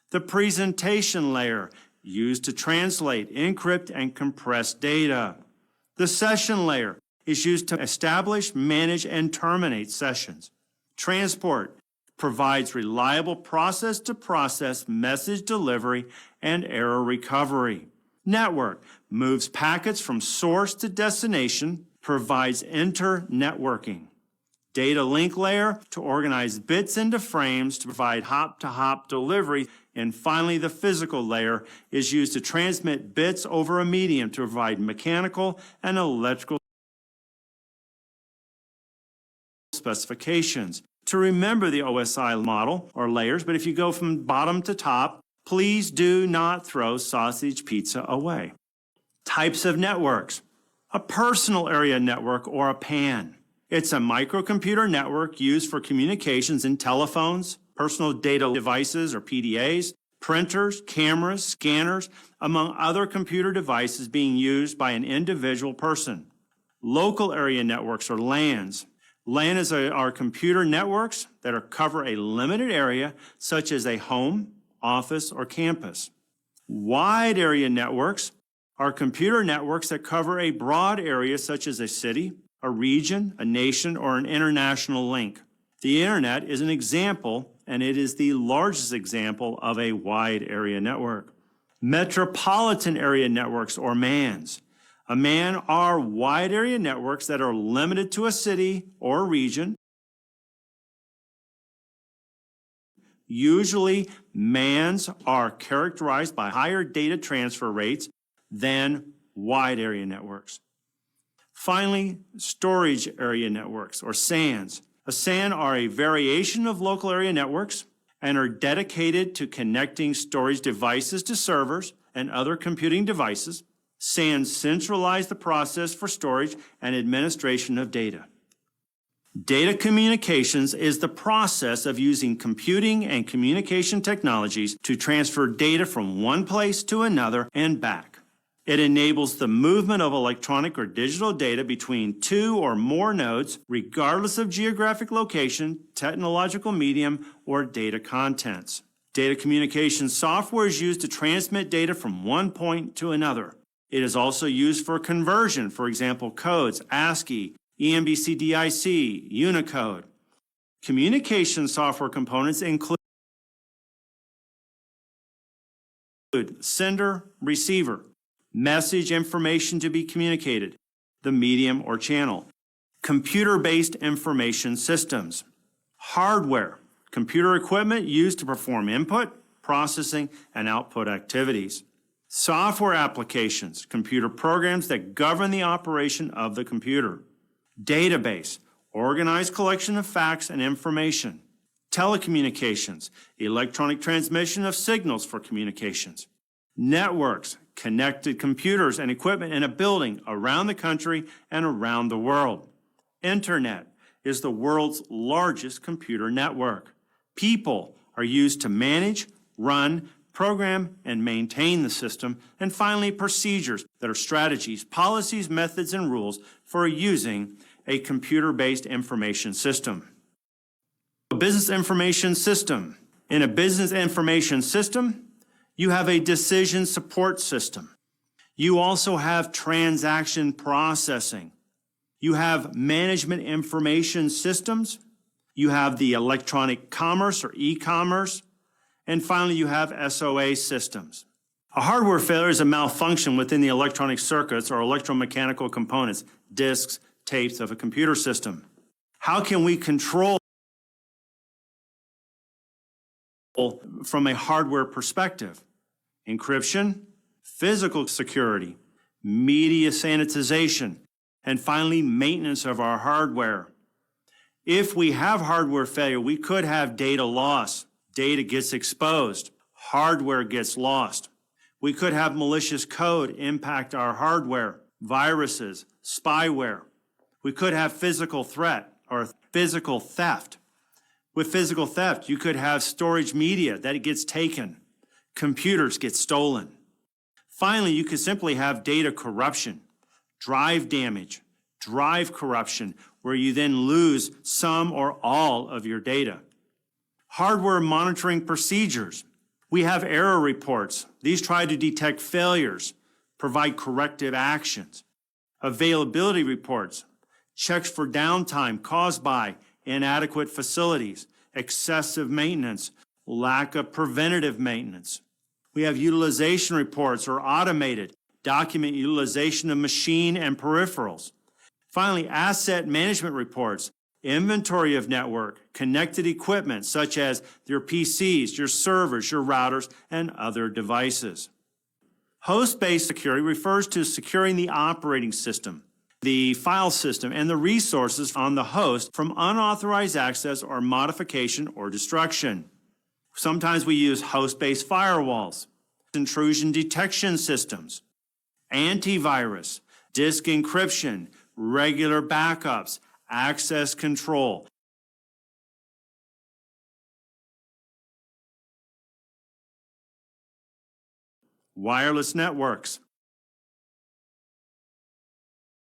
[SPEAKER 1] The presentation layer, used to translate, encrypt, and compress data. The session layer is used to establish, manage, and terminate sessions. Transport provides reliable process-to-process message delivery and error recovery. Network moves packets from source to destination, provides inter-networking. Data link layer to organize bits into frames to provide hop-to-hop delivery. And finally, the physical layer is used to transmit bits over a medium to provide mechanical and electrical specifications. To remember the OSI model or layers, but if you go from bottom to top, please do not throw sausage pizza away. Types of networks. A personal area network or a PAN. It's a microcomputer network used for communications in telephones, personal data devices or PDAs, printers, cameras, scanners, among other computer devices being used by an individual person. Local area networks or LANs. LAN are computer networks that cover a limited area, such as a home, office, or campus. Wide area networks are computer networks that cover a broad area, such as a city, a region, a nation, or an international link. The internet is an example, and it is the largest example of a wide area network. Metropolitan area networks, or MANs. A MAN are wide area networks that are limited to a city or region. Usually, MANs are characterized by higher data transfer rates than wide area networks. Finally, storage area networks, or SANs. A SAN are a variation of local area networks and are dedicated to connecting storage devices to servers and other computing devices. SANs centralize the process for storage and administration of data. Data communications is the process of using computing and communication technologies to transfer data from one place to another and back. It enables the movement of electronic or digital data between two or more nodes, regardless of geographic location, technological medium, or data contents. Data communication software is used to transmit data from one point to another. It is also used for conversion, for example, codes, ASCII, EMBC-DIC, Unicode. Communication software components include sender, receiver, message information to be communicated, the medium or channel, computer-based information systems, hardware, computer equipment used to perform input, processing, and output activities, software applications, computer programs that govern the operation of the computer, database, organized collection of facts and information, telecommunications, electronic transmission of signals for communications, networks, connected computers and equipment in a building around the country and around the world. Internet is the world's largest computer network. People are used to manage, run, program, and maintain the system. And finally, procedures that are strategies, policies, methods, and rules for using a computer-based information system. A business information system. In a business information system, you have a decision support system. You also have transaction processing. You have management information systems. You have the electronic commerce or e-commerce. And finally, you have SOA systems. A hardware failure is a malfunction within the electronic circuits or electromechanical components, disks, tapes of a computer system. How can we control from a hardware perspective? Encryption, physical security, media sanitization, and finally, maintenance of our hardware. If we have hardware failure, we could have data loss. Data gets exposed. Hardware gets lost. We could have malicious code impact our hardware, viruses, spyware. We could have physical threat or physical theft. With physical theft, you could have storage media that gets taken. Computers get stolen. Finally, you could simply have data corruption, drive damage, drive corruption, where you then lose some or all of your data. Hardware monitoring procedures. We have error reports. These try to detect failures, provide corrective actions. Availability reports, checks for downtime caused by inadequate facilities, excessive maintenance, lack of preventative maintenance. We have utilization reports or automated, document utilization of machine and peripherals. Finally, asset management reports, inventory of network, connected equipment such as your PCs, your servers, your routers, and other devices. Host-based security refers to securing the operating system, the file system, and the resources on the host from unauthorized access or modification or destruction. Sometimes we use host-based firewalls, intrusion detection systems, antivirus, disk encryption, regular backups, access control. Wireless networks.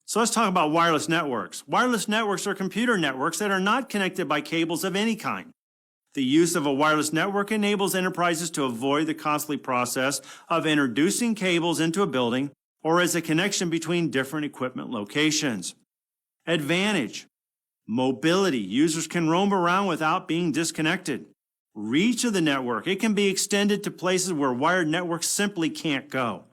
[SPEAKER 1] So let's talk about wireless networks. Wireless networks are computer networks that are not connected by cables of any kind. The use of a wireless network enables enterprises to avoid the costly process of introducing cables into a building or as a connection between different equipment locations. Advantage. Mobility. Users can roam around without being disconnected. Reach of the network. It can be extended to places where wired networks simply can't go.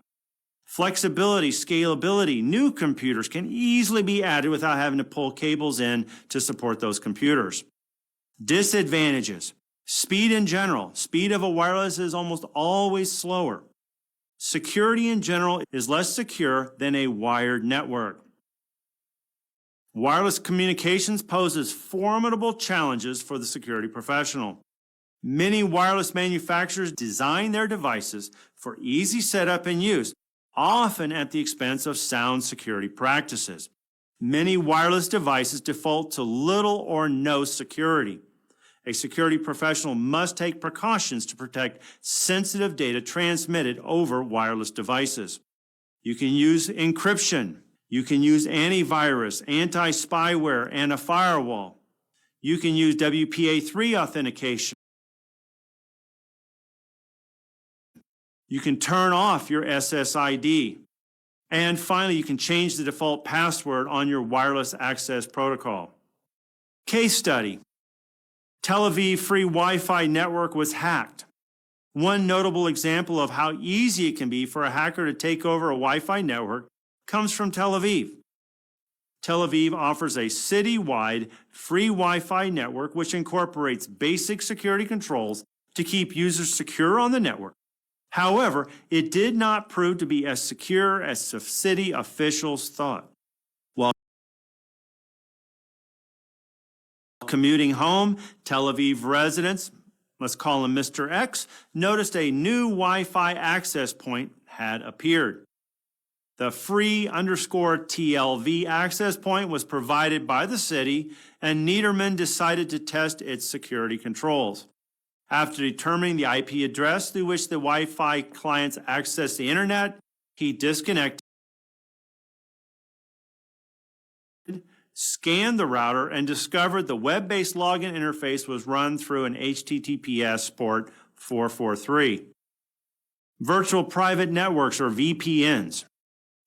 [SPEAKER 1] Flexibility, scalability. New computers can easily be added without having to pull cables in to support those computers. Disadvantages. Speed in general. Speed of a wireless is almost always slower. Security in general is less secure than a wired network. Wireless communications poses formidable challenges for the security professional. Many wireless manufacturers design their devices for easy setup and use, often at the expense of sound security practices. Many wireless devices default to little or no security. A security professional must take precautions to protect sensitive data transmitted over wireless devices. You can use encryption. You can use antivirus, anti-spyware, and a firewall. You can use WPA3 authentication. You can turn off your SSID. And finally, you can change the default password on your wireless access protocol. Case study. Tel Aviv free Wi-Fi network was hacked. One notable example of how easy it can be for a hacker to take over a Wi-Fi network comes from Tel Aviv. Tel Aviv offers a city-wide free Wi-Fi network which incorporates basic security controls to keep users secure on the network. However, it did not prove to be as secure as the city officials thought. While commuting home, Tel Aviv residents, let's call him Mr. X, noticed a new Wi-Fi access point had appeared. The free _TLV access point was provided by the city, and Niederman decided to test its security controls. After determining the IP address through which the Wi-Fi clients access the internet, he disconnected, scanned the router, and discovered the web-based login interface was run through an HTTPS port 443. Virtual private networks, or VPNs.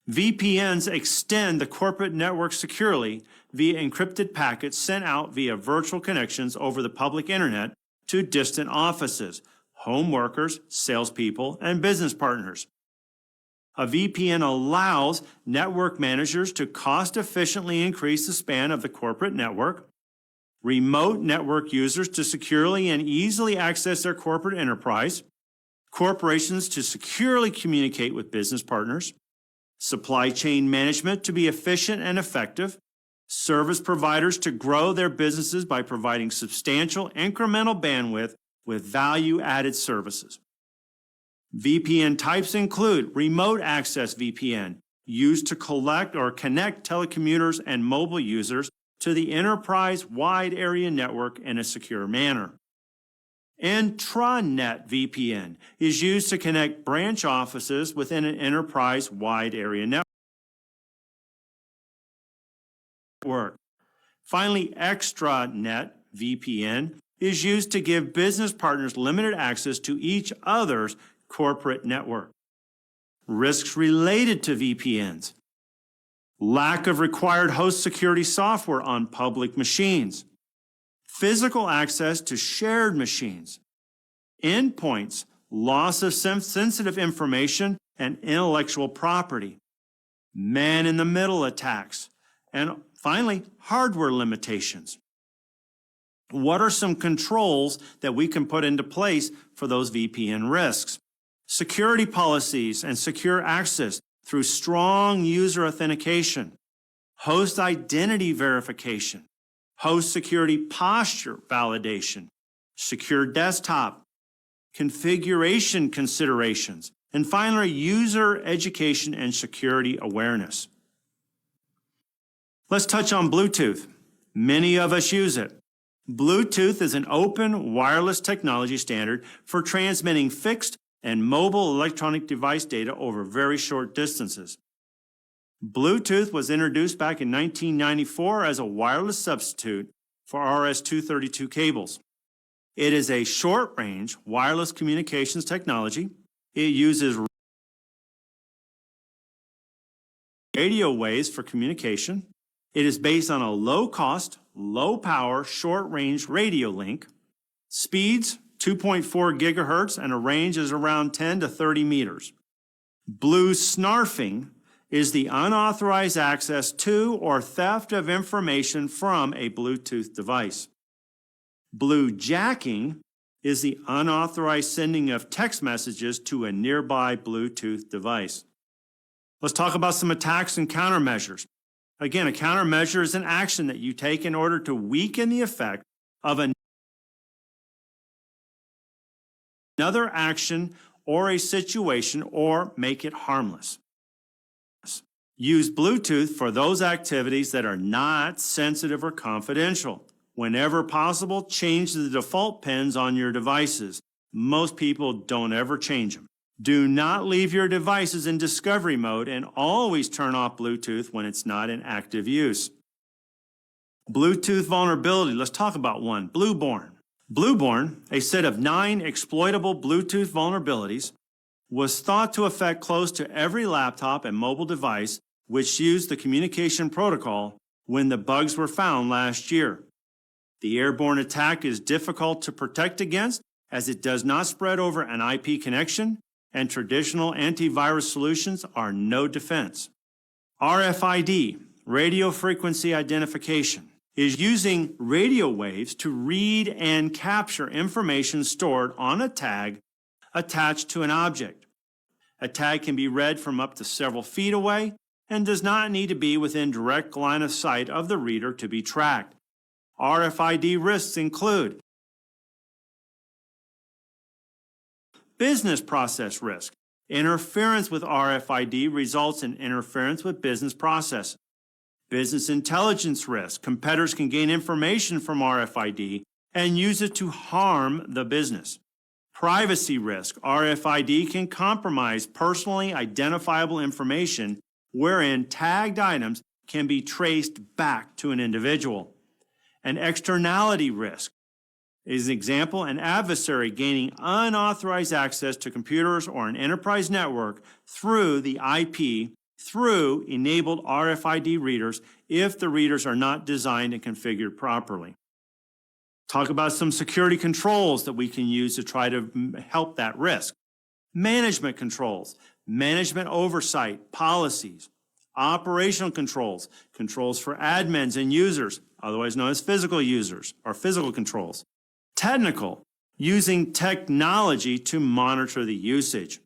[SPEAKER 1] VPNs extend the corporate network securely via encrypted packets sent out via virtual connections over the public internet to distant offices, home workers, salespeople, and business partners. A VPN allows network managers to cost-efficiently increase the span of the corporate network, remote network users to securely and easily access their corporate enterprise, corporations to securely communicate with business partners, supply chain management to be efficient and effective, service providers to grow their businesses by providing substantial incremental bandwidth with value-added services. VPN types include remote access VPN, used to collect or connect telecommuters and mobile users to the enterprise-wide area network in a secure manner. Intranet VPN is used to connect branch offices within an enterprise-wide area network. Finally, extranet VPN is used to give business partners limited access to each other's corporate network. Risks related to VPNs: lack of required host security software on public machines, physical access to shared machines, endpoints, loss of sensitive information and intellectual property, man-in-the-middle attacks, and finally, hardware limitations. What are some controls that we can put into place for those VPN risks? Security policies and secure access through strong user authentication, host identity verification, host security posture validation, secure desktop, configuration considerations, and finally, user education and security awareness. Let's touch on Bluetooth. Many of us use it. Bluetooth is an open wireless technology standard for transmitting fixed and mobile electronic device data over very short distances. Bluetooth was introduced back in 1994 as a wireless substitute for RS-232 cables. It is a short-range wireless communications technology. It uses radio waves for communication. It is based on a low-cost, low-power, short-range radio link. Speeds 2.4 gigahertz and a range is around 10 to 30 meters. Blue snarfing is the unauthorized access to or theft of information from a Bluetooth device. Blue jacking is the unauthorized sending of text messages to a nearby Bluetooth device. Let's talk about some attacks and countermeasures. Again, a countermeasure is an action that you take in order to weaken the effect of another action or a situation or make it harmless. Use Bluetooth for those activities that are not sensitive or confidential. Whenever possible, change the default pins on your devices. Most people don't ever change them. Do not leave your devices in discovery mode and always turn off Bluetooth when it's not in active use. Bluetooth vulnerability. Let's talk about one. Blueborn. Blueborn, a set of 9 exploitable Bluetooth vulnerabilities, was thought to affect close to every laptop and mobile device which used the communication protocol when the bugs were found last year. The airborne attack is difficult to protect against as it does not spread over an IP connection, and traditional antivirus solutions are no defense. RFID, radio frequency identification, is using radio waves to read and capture information stored on a tag attached to an object. A tag can be read from up to several feet away and does not need to be within direct line of sight of the reader to be tracked. RFID risks include business process risk. Interference with RFID results in interference with business processes. Business intelligence risk. Competitors can gain information from RFID and use it to harm the business. Privacy risk. RFID can compromise personally identifiable information wherein tagged items can be traced back to an individual. An externality risk is an example, an adversary gaining unauthorized access to computers or an enterprise network through the IP through enabled RFID readers if the readers are not designed and configured properly. Talk about some security controls that we can use to try to help that risk. Management controls, management oversight, policies, operational controls, controls for admins and users, otherwise known as physical users or physical controls. Technical, using technology to monitor the usage.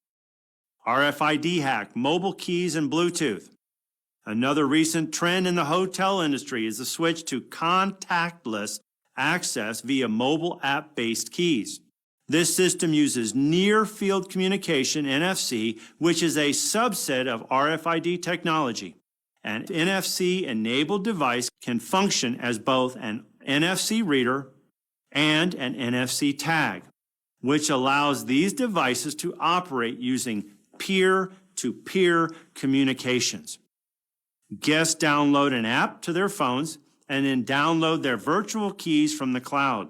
[SPEAKER 1] RFID hack, mobile keys, and Bluetooth. Another recent trend in the hotel industry is the switch to contactless access via mobile app-based keys. This system uses near-field communication, NFC, which is a subset of RFID technology. An NFC-enabled device can function as both an NFC reader and an NFC tag, which allows these devices to operate using peer-to-peer communications. Guests download an app to their phones and then download their virtual keys from the cloud.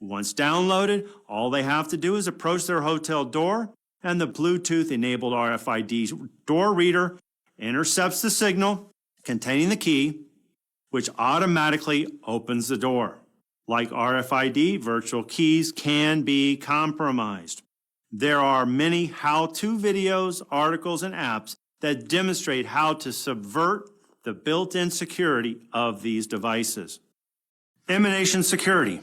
[SPEAKER 1] Once downloaded, all they have to do is approach their hotel door, and the Bluetooth-enabled RFID door reader intercepts the signal containing the key, which automatically opens the door. Like RFID, virtual keys can be compromised. There are many how-to videos, articles, and apps that demonstrate how to subvert the built-in security of these devices. Emanation security.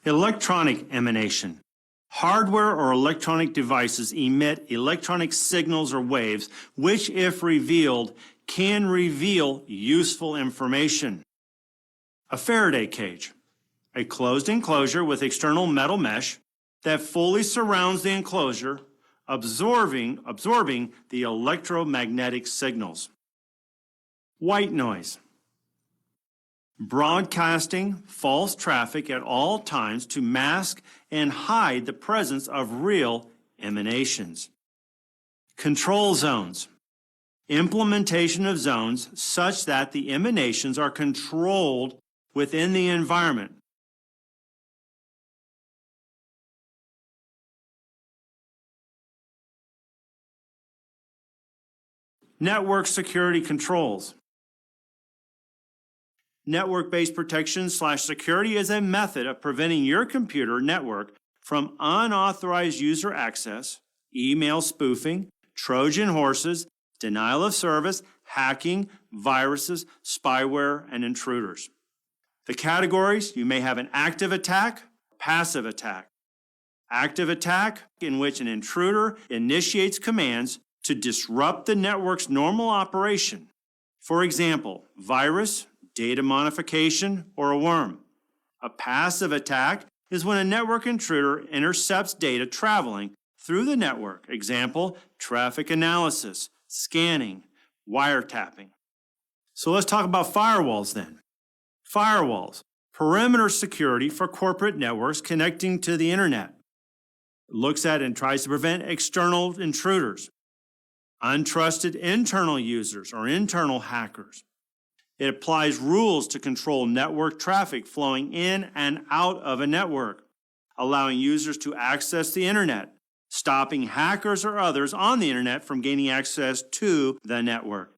[SPEAKER 1] Electronic emanation. Hardware or electronic devices emit electronic signals or waves, which, if revealed, can reveal useful information. A Faraday cage. A closed enclosure with external metal mesh that fully surrounds the enclosure, absorbing the electromagnetic signals. White noise. Broadcasting false traffic at all times to mask and hide the presence of real emanations. Control zones. Implementation of zones such that the emanations are controlled within the environment. Network security controls. Network-based protection/security is a method of preventing your computer network from unauthorized user access, email spoofing, Trojan horses, denial of service, hacking, viruses, spyware, and intruders. The categories: you may have an active attack, passive attack. Active attack, in which an intruder initiates commands to disrupt the network's normal operation. For example, virus, data modification, or a worm. A passive attack is when a network intruder intercepts data traveling through the network. Example, traffic analysis, scanning, wiretapping. So let's talk about firewalls then. Firewalls, perimeter security for corporate networks connecting to the internet. It looks at and tries to prevent external intruders, untrusted internal users or internal hackers. It applies rules to control network traffic flowing in and out of a network, allowing users to access the internet, stopping hackers or others on the internet from gaining access to the network.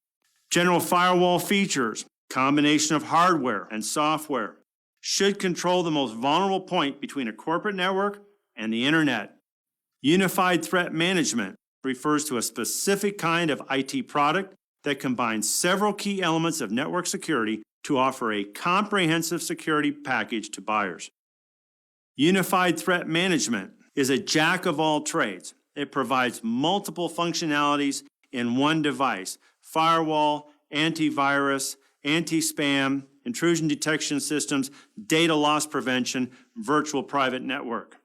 [SPEAKER 1] General firewall features, combination of hardware and software, should control the most vulnerable point between a corporate network and the internet. Unified threat management refers to a specific kind of IT product that combines several key elements of network security to offer a comprehensive security package to buyers. Unified threat management is a jack of all trades. It provides multiple functionalities in one device: firewall, antivirus, anti-spam, intrusion detection systems, data loss prevention, virtual private network.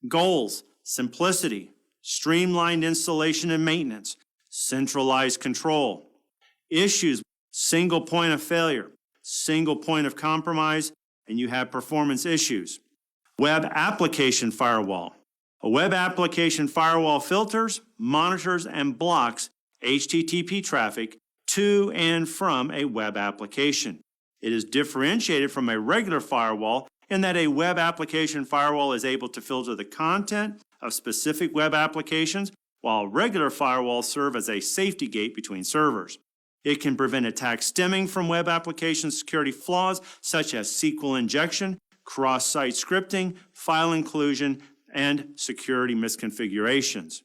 [SPEAKER 1] Goals: simplicity, streamlined installation and maintenance, centralized control. Issues: single point of failure, single point of compromise, and you have performance issues. Web application firewall. A web application firewall filters, monitors, and blocks HTTP traffic to and from a web application. It is differentiated from a regular firewall in that a web application firewall is able to filter the content of specific web applications, while regular firewalls serve as a safety gate between servers. It can prevent attacks stemming from web application security flaws such as SQL injection, cross-site scripting, file inclusion, and security misconfigurations.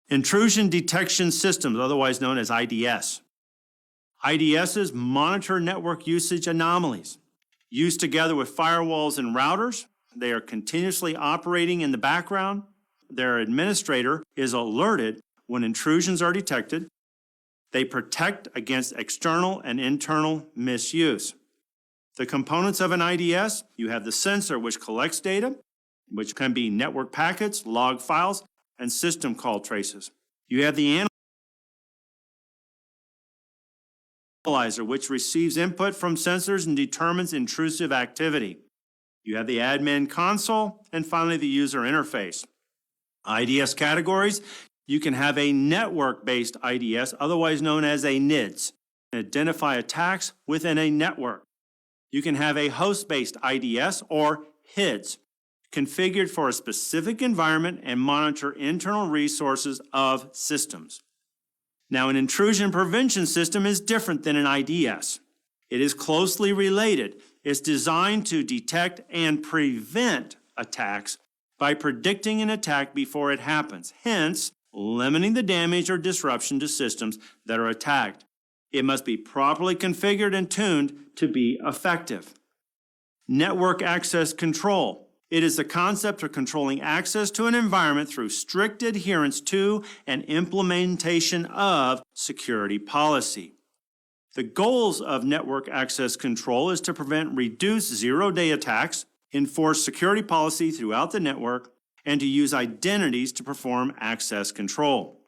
[SPEAKER 1] Intrusion detection systems, otherwise known as IDS. IDSs monitor network usage anomalies. Used together with firewalls and routers, they are continuously operating in the background. Their administrator is alerted when intrusions are detected. They protect against external and internal misuse. The components of an IDS, you have the sensor, which collects data, which can be network packets, log files, and system call traces. You have the analyzer, which receives input from sensors and determines intrusive activity. You have the admin console, and finally the user interface. IDS categories, you can have a network-based IDS, otherwise known as a NIDS, identify attacks within a network. You can have a host-based IDS or HIDS, configured for a specific environment and monitor internal resources of systems. Now, an intrusion prevention system is different than an IDS. It is closely related. It's designed to detect and prevent attacks by predicting an attack before it happens, hence limiting the damage or disruption to systems that are attacked. It must be properly configured and tuned to be effective. Network access control. It is the concept of controlling access to an environment through strict adherence to and implementation of security policy. The goals of network access control is to prevent reduced zero-day attacks, enforce security policy throughout the network, and to use identities to perform access control.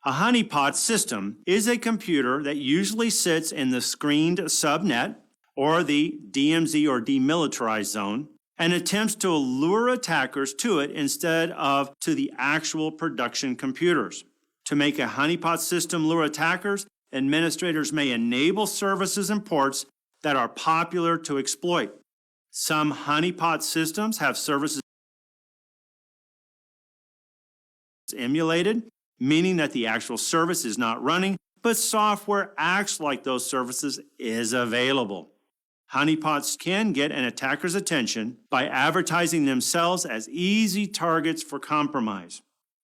[SPEAKER 1] A honeypot system is a computer that usually sits in the screened subnet or the DMZ or demilitarized zone and attempts to lure attackers to it instead of to the actual production computers. To make a honeypot system lure attackers, administrators may enable services and ports that are popular to exploit. Some honeypot systems have services emulated, meaning that the actual service is not running, but software acts like those services is available. Honeypots can get an attacker's attention by advertising themselves as easy targets for compromise.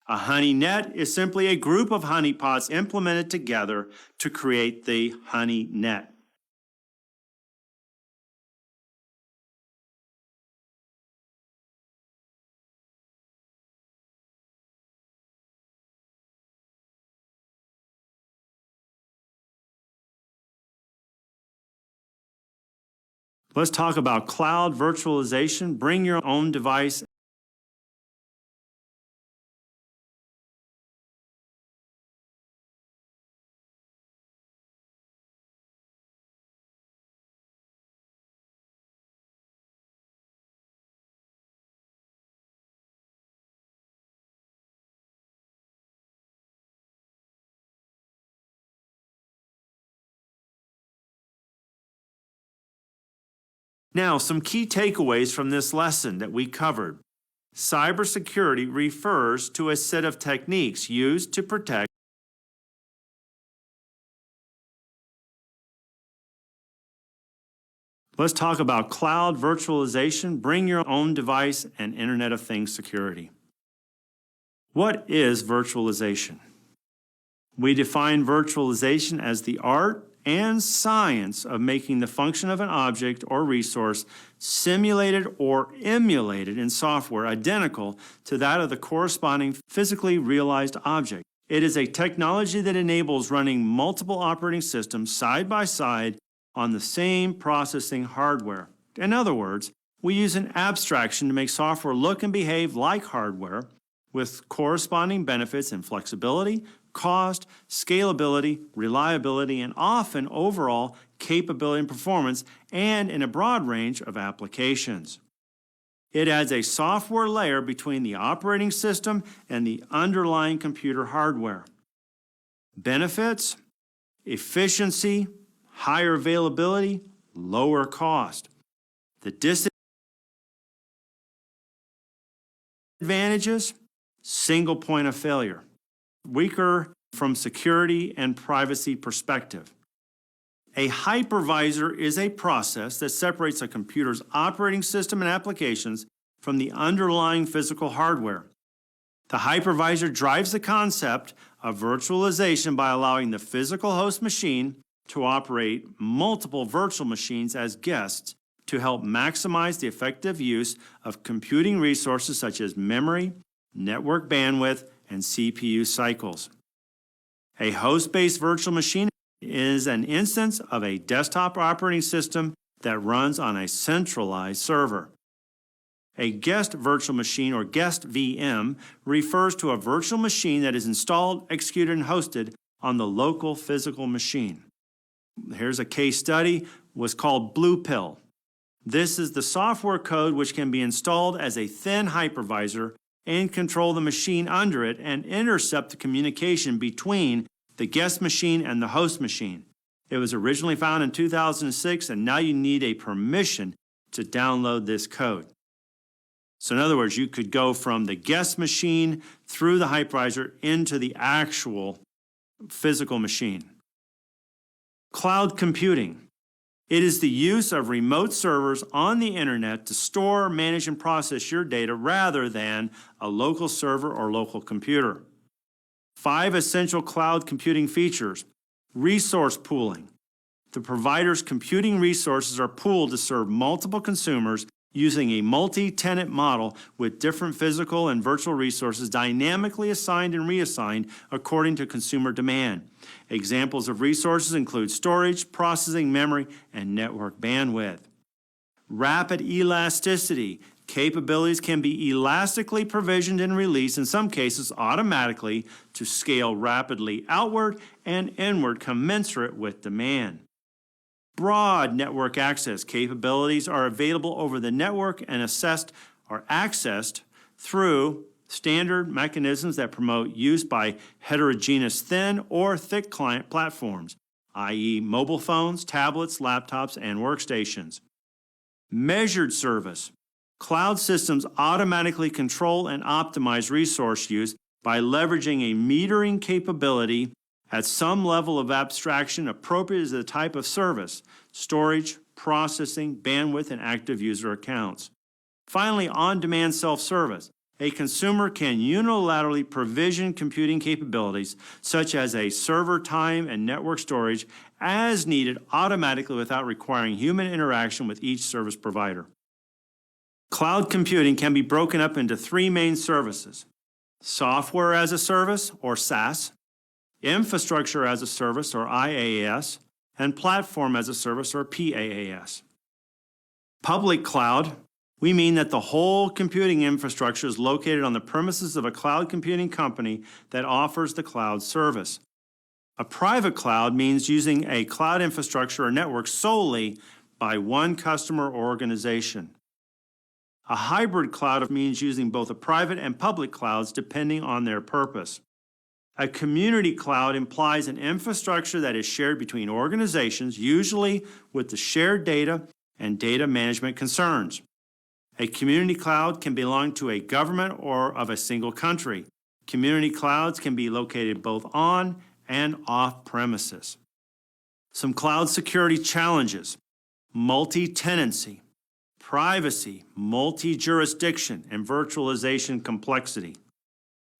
[SPEAKER 1] A honey net is simply a group of honeypots implemented together to create the honey net. Let's talk about cloud virtualization. Bring your own device. Now, some key takeaways from this lesson that we covered. Cybersecurity refers to a set of techniques used to protect. Let's talk about cloud virtualization, bring your own device, and Internet of Things security. What is virtualization? We define virtualization as the art and science of making the function of an object or resource simulated or emulated in software identical to that of the corresponding physically realized object. It is a technology that enables running multiple operating systems side by side on the same processing hardware. In other words, we use an abstraction to make software look and behave like hardware with corresponding benefits in flexibility, cost, scalability, reliability, and often overall capability and performance, and in a broad range of applications. It adds a software layer between the operating system and the underlying computer hardware. Benefits: efficiency, higher availability, lower cost. The disadvantages: single point of failure. weaker from security and privacy perspective. A hypervisor is a process that separates a computer's operating system and applications from the underlying physical hardware. The hypervisor drives the concept of virtualization by allowing the physical host machine to operate multiple virtual machines as guests to help maximize the effective use of computing resources such as memory, network bandwidth, and CPU cycles. A host-based virtual machine is an instance of a desktop operating system that runs on a centralized server. A guest virtual machine, or guest VM, refers to a virtual machine that is installed, executed, and hosted on the local physical machine. Here's a case study, was called Blue Pill. This is the software code which can be installed as a thin hypervisor and control the machine under it and intercept the communication between the guest machine and the host machine. It was originally found in 2006, and now you need a permission to download this code. So in other words, you could go from the guest machine through the hypervisor into the actual physical machine. Cloud computing. It is the use of remote servers on the internet to store, manage, and process your data rather than a local server or local computer. 5 essential cloud computing features. Resource pooling. The provider's computing resources are pooled to serve multiple consumers using a multi-tenant model with different physical and virtual resources dynamically assigned and reassigned according to consumer demand. Examples of resources include storage, processing, memory, and network bandwidth. Rapid elasticity. Capabilities can be elastically provisioned and released, in some cases automatically, to scale rapidly outward and inward commensurate with demand. Broad network access. Capabilities are available over the network and accessed through standard mechanisms that promote use by heterogeneous thin or thick client platforms, i.e. mobile phones, tablets, laptops, and workstations. Measured service. Cloud systems automatically control and optimize resource use by leveraging a metering capability at some level of abstraction appropriate to the type of service, storage, processing, bandwidth, and active user accounts. Finally, on-demand self-service. A consumer can unilaterally provision computing capabilities, such as a server time and network storage, as needed automatically without requiring human interaction with each service provider. Cloud computing can be broken up into 3 main services: software as a service, or SaaS, infrastructure as a service, or IaaS, and platform as a service, or PaaS. Public cloud, we mean that the whole computing infrastructure is located on the premises of a cloud computing company that offers the cloud service. A private cloud means using a cloud infrastructure or network solely by one customer or organization. A hybrid cloud means using both a private and public clouds depending on their purpose. A community cloud implies an infrastructure that is shared between organizations, usually with the shared data and data management concerns. A community cloud can belong to a government or of a single country. Community clouds can be located both on and off premises. Some cloud security challenges: multi-tenancy, privacy, multi-jurisdiction, and virtualization complexity.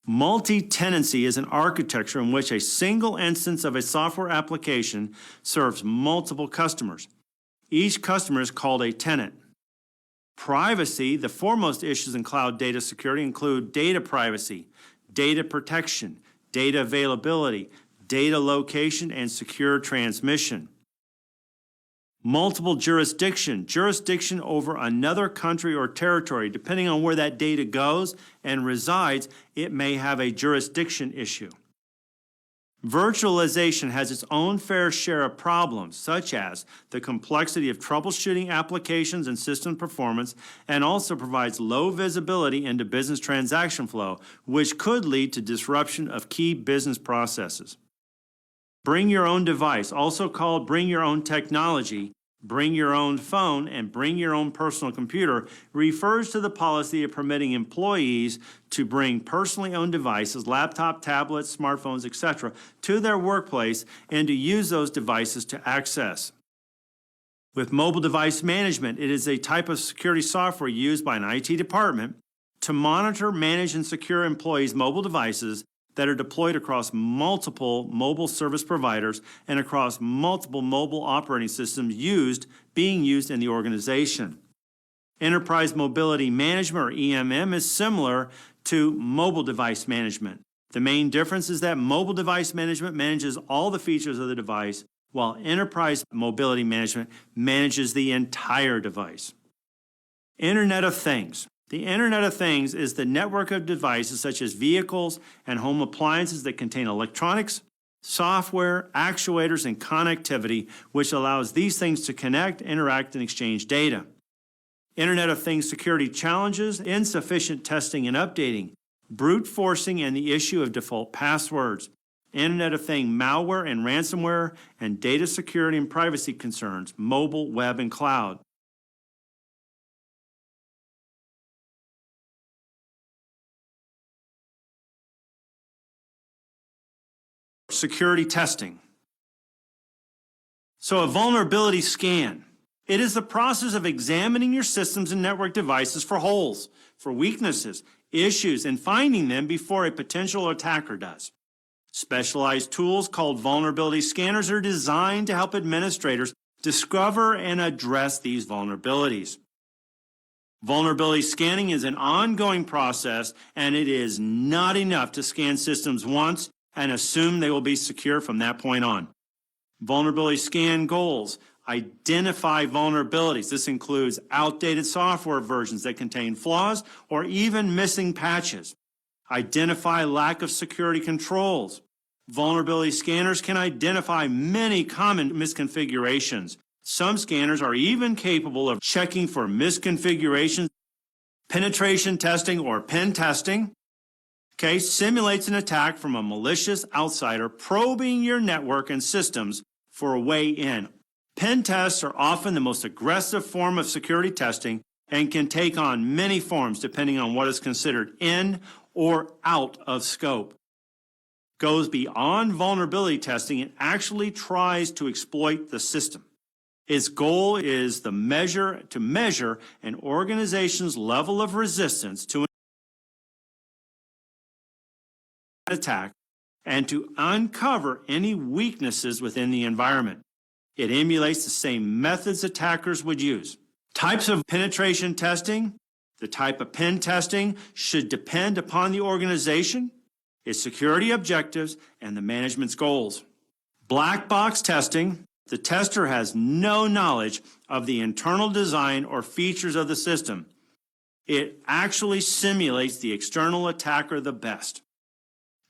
[SPEAKER 1] Multi-tenancy is an architecture in which a single instance of a software application serves multiple customers. Each customer is called a tenant. Privacy, the foremost issues in cloud data security include data privacy, data protection, data availability, data location, and secure transmission. Multiple jurisdiction over another country or territory. Depending on where that data goes and resides, it may have a jurisdiction issue. Virtualization has its own fair share of problems, such as the complexity of troubleshooting applications and system performance, and also provides low visibility into business transaction flow, which could lead to disruption of key business processes. Bring your own device, also called bring your own technology, Bring your own phone and bring your own personal computer refers to the policy of permitting employees to bring personally owned devices, laptop, tablets, smartphones, etc., to their workplace and to use those devices to access. With mobile device management, it is a type of security software used by an IT department to monitor, manage, and secure employees' mobile devices that are deployed across multiple mobile service providers and across multiple mobile operating systems being used in the organization. Enterprise Mobility Management, or EMM, is similar to mobile device management. The main difference is that mobile device management manages all the features of the device, while Enterprise Mobility Management manages the entire device. Internet of Things. The Internet of Things is the network of devices such as vehicles and home appliances that contain electronics, software, actuators, and connectivity, which allows these things to connect, interact, and exchange data. Internet of Things security challenges, insufficient testing and updating, brute forcing, and the issue of default passwords. Internet of Things malware and ransomware, and data security and privacy concerns, mobile, web, and cloud. Security testing. So a vulnerability scan. It is the process of examining your systems and network devices for holes, for weaknesses, issues, and finding them before a potential attacker does. Specialized tools called vulnerability scanners are designed to help administrators discover and address these vulnerabilities. Vulnerability scanning is an ongoing process, and it is not enough to scan systems once and assume they will be secure from that point on. Vulnerability scan goals: identify vulnerabilities. This includes outdated software versions that contain flaws or even missing patches. Identify lack of security controls. Vulnerability scanners can identify many common misconfigurations. Some scanners are even capable of checking for misconfigurations. Penetration testing, or pen testing, simulates an attack from a malicious outsider probing your network and systems for a way in. Pen tests are often the most aggressive form of security testing and can take on many forms depending on what is considered in or out of scope. Goes beyond vulnerability testing and actually tries to exploit the system. Its goal is to measure an organization's level of resistance to an attack and to uncover any weaknesses within the environment. It emulates the same methods attackers would use. Types of penetration testing. The type of pen testing should depend upon the organization, its security objectives, and the management's goals. Black box testing. The tester has no knowledge of the internal design or features of the system. It actually simulates the external attacker the best.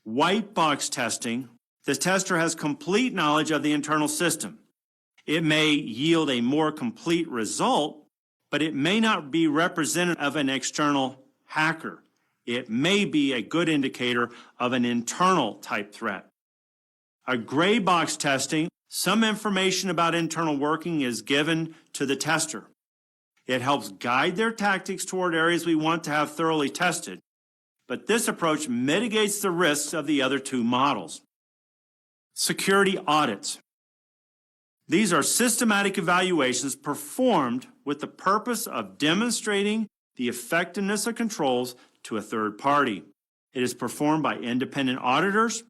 [SPEAKER 1] White box testing. The tester has complete knowledge of the internal system. It may yield a more complete result, but it may not be representative of an external hacker. It may be a good indicator of an internal type threat. A gray box testing. Some information about internal working is given to the tester. It helps guide their tactics toward areas we want to have thoroughly tested, but this approach mitigates the risks of the other two models. Security audits. These are systematic evaluations performed with the purpose of demonstrating the effectiveness of controls to a third party. It is performed by independent auditors.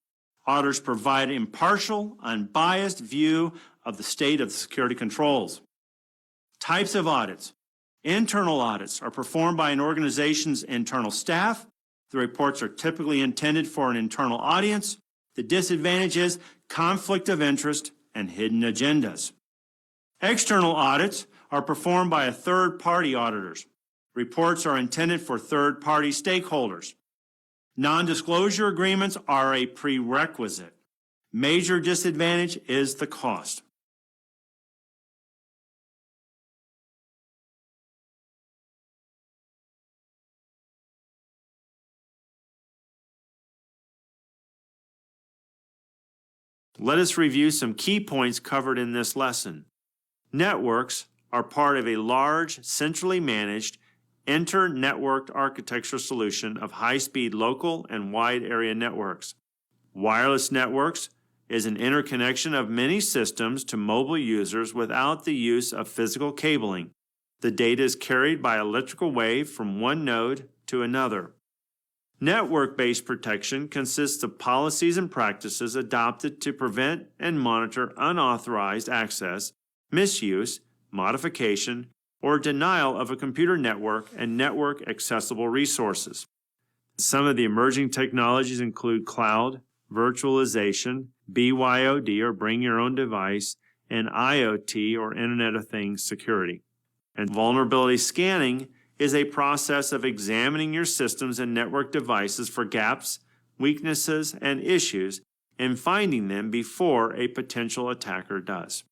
[SPEAKER 1] Auditors provide an impartial, unbiased view of the state of the security controls. Types of audits. Internal audits are performed by an organization's internal staff. The reports are typically intended for an internal audience. The disadvantage is conflict of interest and hidden agendas. External audits are performed by third-party auditors. Reports are intended for third-party stakeholders. Non-disclosure agreements are a prerequisite. Major disadvantage is the cost. Let us review some key points covered in this lesson. Networks are part of a large, centrally managed, inter-networked architecture solution of high-speed local and wide area networks. Wireless networks is an interconnection of many systems to mobile users without the use of physical cabling. The data is carried by electrical wave from one node to another. Network-based protection consists of policies and practices adopted to prevent and monitor unauthorized access, misuse, modification, or denial of a computer network and network-accessible resources. Some of the emerging technologies include cloud, virtualization, BYOD or bring your own device, and IoT or Internet of Things security. And vulnerability scanning is a process of examining your systems and network devices for gaps, weaknesses, and issues and finding them before a potential attacker does.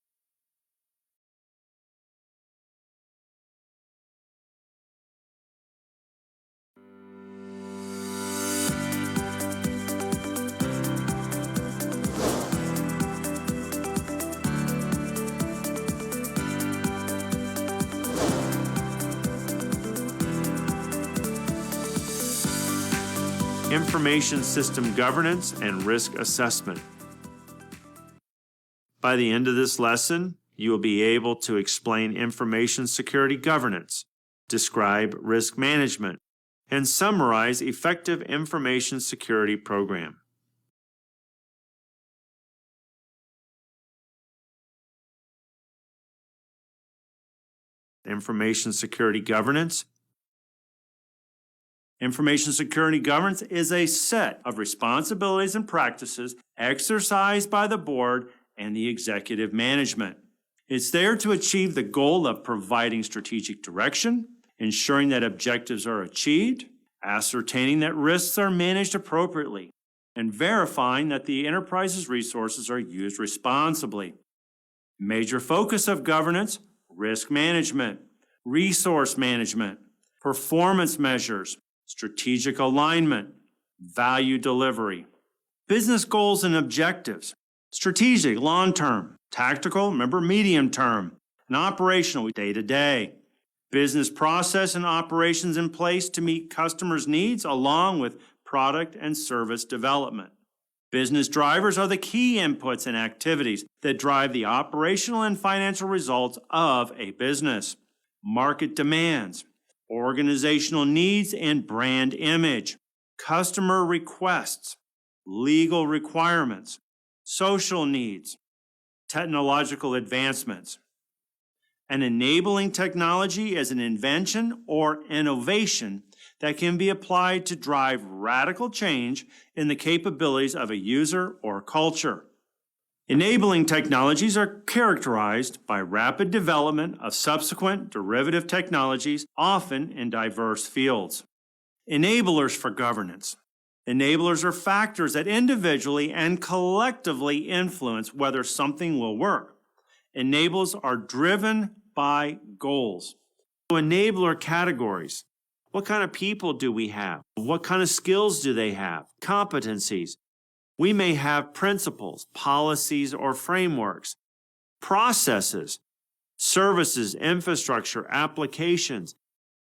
[SPEAKER 1] Information system governance and risk assessment. By the end of this lesson, you will be able to explain information security governance, describe risk management, and summarize effective information security program. Information security governance. Information security governance is a set of responsibilities and practices exercised by the board and the executive management. It's there to achieve the goal of providing strategic direction, ensuring that objectives are achieved, ascertaining that risks are managed appropriately, and verifying that the enterprise's resources are used responsibly. Major focus of governance: risk management, resource management, performance measures, strategic alignment, value delivery. Business goals and objectives: strategic, long-term; tactical, remember, medium-term; and operational, day-to-day. Business process and operations in place to meet customers' needs along with product and service development. Business drivers are the key inputs and activities that drive the operational and financial results of a business. Market demands, organizational needs and brand image, customer requests, legal requirements, social needs, technological advancements. An enabling technology is an invention or innovation that can be applied to drive radical change in the capabilities of a user or culture. Enabling technologies are characterized by rapid development of subsequent derivative technologies, often in diverse fields. Enablers for governance. Enablers are factors that individually and collectively influence whether something will work. Enablers are driven by goals. So enabler categories. What kind of people do we have? What kind of skills do they have? Competencies. We may have principles, policies, or frameworks, processes, services, infrastructure, applications,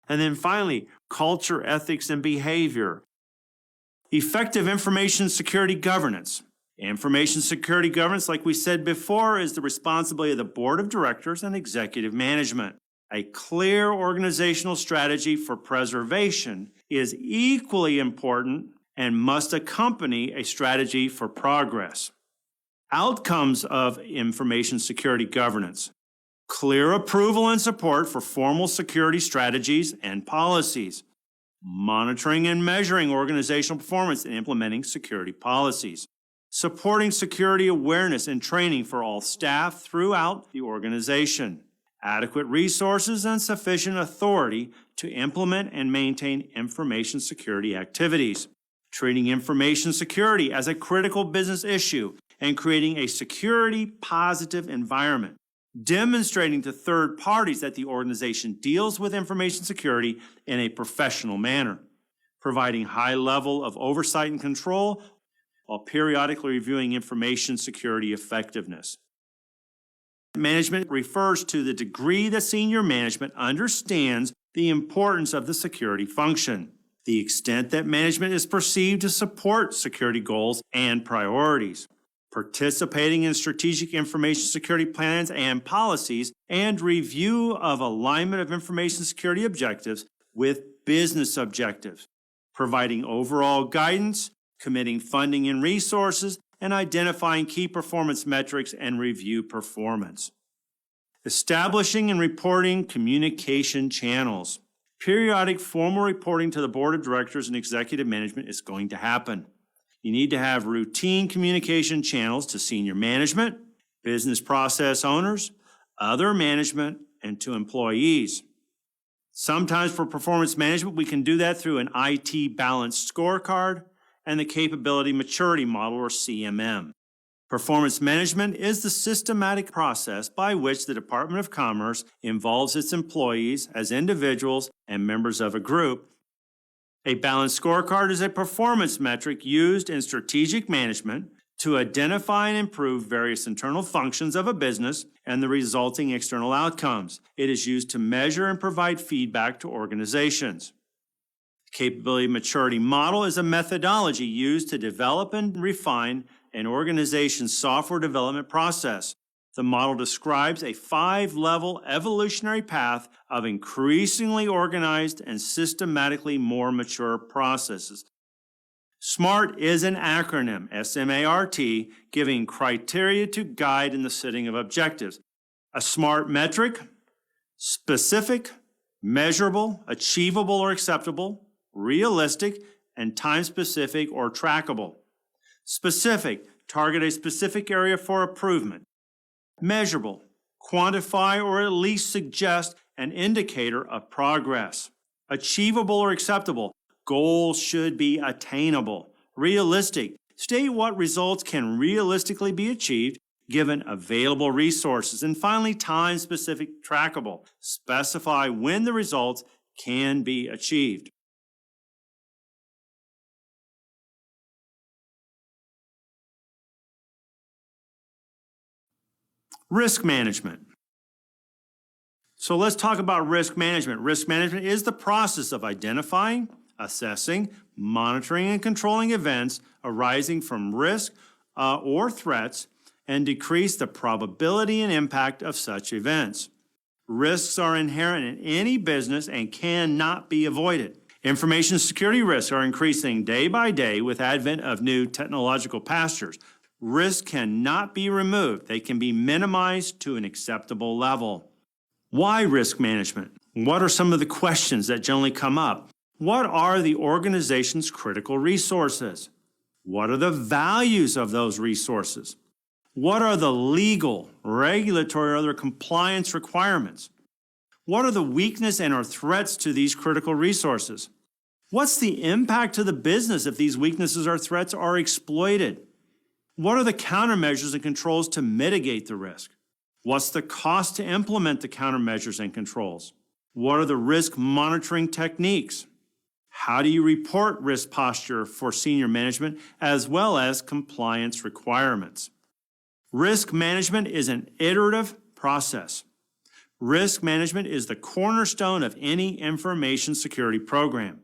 [SPEAKER 1] and then finally, culture, ethics, and behavior. Effective information security governance. Information security governance, like we said before, is the responsibility of the board of directors and executive management. A clear organizational strategy for preservation is equally important and must accompany a strategy for progress. Outcomes of information security governance: clear approval and support for formal security strategies and policies, monitoring and measuring organizational performance and implementing security policies, supporting security awareness and training for all staff throughout the organization, adequate resources and sufficient authority to implement and maintain information security activities, treating information security as a critical business issue and creating a security-positive environment, demonstrating to third parties that the organization deals with information security in a professional manner, providing high level of oversight and control while periodically reviewing information security effectiveness. Management refers to the degree that senior management understands the importance of the security function, the extent that management is perceived to support security goals and priorities, participating in strategic information security plans and policies, and review of alignment of information security objectives with business objectives, providing overall guidance, committing funding and resources, and identifying key performance metrics and review performance. Establishing and reporting communication channels. Periodic formal reporting to the board of directors and executive management is going to happen. You need to have routine communication channels to senior management, business process owners, other management, and to employees. Sometimes for performance management, we can do that through an IT balanced scorecard and the capability maturity model, or CMM. Performance management is the systematic process by which the Department of Commerce involves its employees as individuals and members of a group. A balanced scorecard is a performance metric used in strategic management to identify and improve various internal functions of a business and the resulting external outcomes. It is used to measure and provide feedback to organizations. Capability maturity model is a methodology used to develop and refine an organization's software development process. The model describes a 5-level evolutionary path of increasingly organized and systematically more mature processes. SMART is an acronym, S-M-A-R-T, giving criteria to guide in the setting of objectives. A SMART metric: specific, measurable, achievable or acceptable, realistic, and time-specific or trackable. Specific: target a specific area for improvement. Measurable: quantify or at least suggest an indicator of progress. Achievable or acceptable: goals should be attainable. Realistic: state what results can realistically be achieved given available resources. And finally, time-specific, trackable: specify when the results can be achieved. Risk management. So let's talk about risk management. Risk management is the process of identifying, assessing, monitoring, and controlling events arising from risk or threats and decrease the probability and impact of such events. Risks are inherent in any business and cannot be avoided. Information security risks are increasing day by day with advent of new technological pastures. Risks cannot be removed. They can be minimized to an acceptable level. Why risk management? What are some of the questions that generally come up? What are the organization's critical resources? What are the values of those resources? What are the legal, regulatory, or other compliance requirements? What are the weaknesses and or threats to these critical resources? What's the impact to the business if these weaknesses or threats are exploited? What are the countermeasures and controls to mitigate the risk? What's the cost to implement the countermeasures and controls? What are the risk monitoring techniques? How do you report risk posture for senior management as well as compliance requirements? Risk management is an iterative process. Risk management is the cornerstone of any information security program.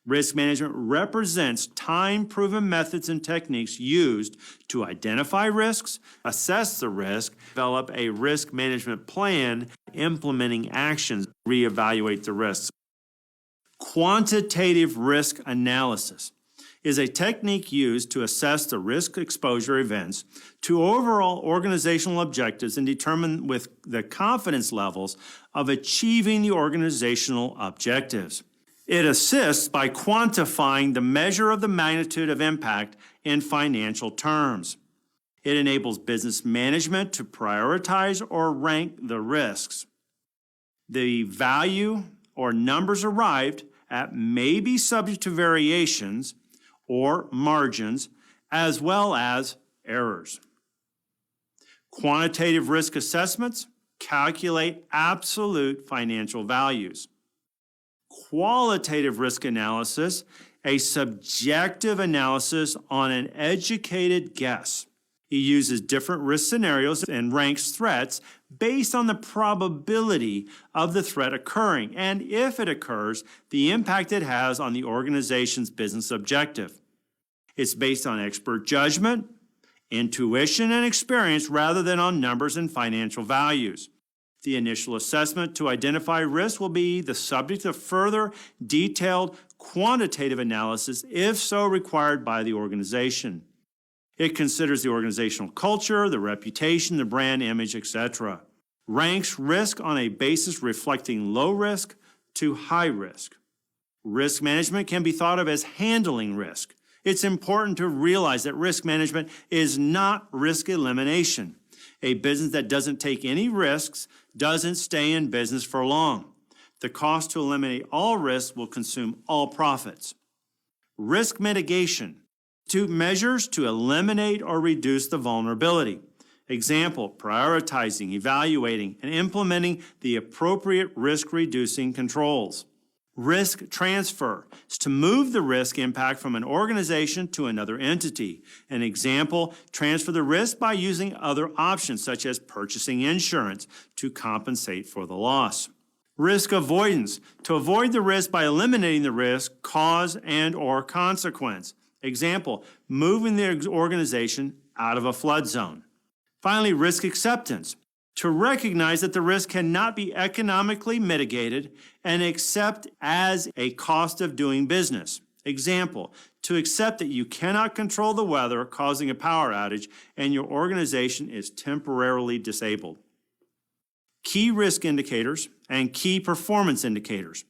[SPEAKER 1] Risk management represents time-proven methods and techniques used to identify risks, assess the risk, develop a risk management plan, implementing actions, reevaluate the risks. Quantitative risk analysis is a technique used to assess the risk exposure events to overall organizational objectives and determine with the confidence levels of achieving the organizational objectives. It assists by quantifying the measure of the magnitude of impact in financial terms. It enables business management to prioritize or rank the risks. The value or numbers arrived at may be subject to variations or margins, as well as errors. Quantitative risk assessments calculate absolute financial values. Qualitative risk analysis, a subjective analysis on an educated guess. He uses different risk scenarios and ranks threats based on the probability of the threat occurring and, if it occurs, the impact it has on the organization's business objective. It's based on expert judgment, intuition, and experience rather than on numbers and financial values. The initial assessment to identify risk will be the subject of further detailed quantitative analysis if so required by the organization. It considers the organizational culture, the reputation, the brand image, etc. Ranks risk on a basis reflecting low risk to high risk. Risk management can be thought of as handling risk. It's important to realize that risk management is not risk elimination. A business that doesn't take any risks doesn't stay in business for long. The cost to eliminate all risks will consume all profits. Risk mitigation. Two measures to eliminate or reduce the vulnerability. Example, prioritizing, evaluating, and implementing the appropriate risk-reducing controls. Risk transfer is to move the risk impact from an organization to another entity. An example, transfer the risk by using other options such as purchasing insurance to compensate for the loss. Risk avoidance, to avoid the risk by eliminating the risk, cause, and or consequence. Example, moving the organization out of a flood zone. Finally, risk acceptance, to recognize that the risk cannot be economically mitigated and accept as a cost of doing business. Example, to accept that you cannot control the weather causing a power outage and your organization is temporarily disabled. Key risk indicators and key performance indicators.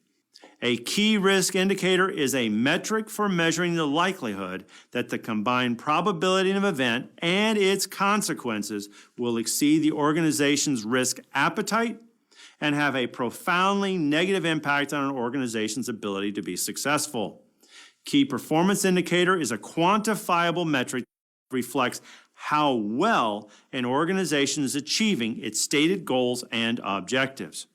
[SPEAKER 1] A key risk indicator is a metric for measuring the likelihood that the combined probability of an event and its consequences will exceed the organization's risk appetite and have a profoundly negative impact on an organization's ability to be successful. Key performance indicator is a quantifiable metric that reflects how well an organization is achieving its stated goals and objectives.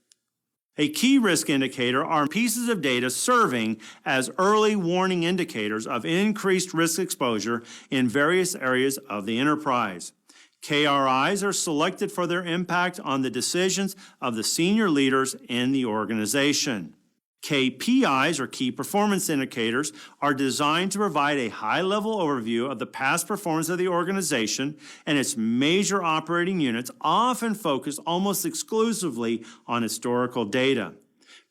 [SPEAKER 1] A key risk indicator are pieces of data serving as early warning indicators of increased risk exposure in various areas of the enterprise. KRIs are selected for their impact on the decisions of the senior leaders in the organization. KPIs, or key performance indicators, are designed to provide a high-level overview of the past performance of the organization and its major operating units, often focused almost exclusively on historical data.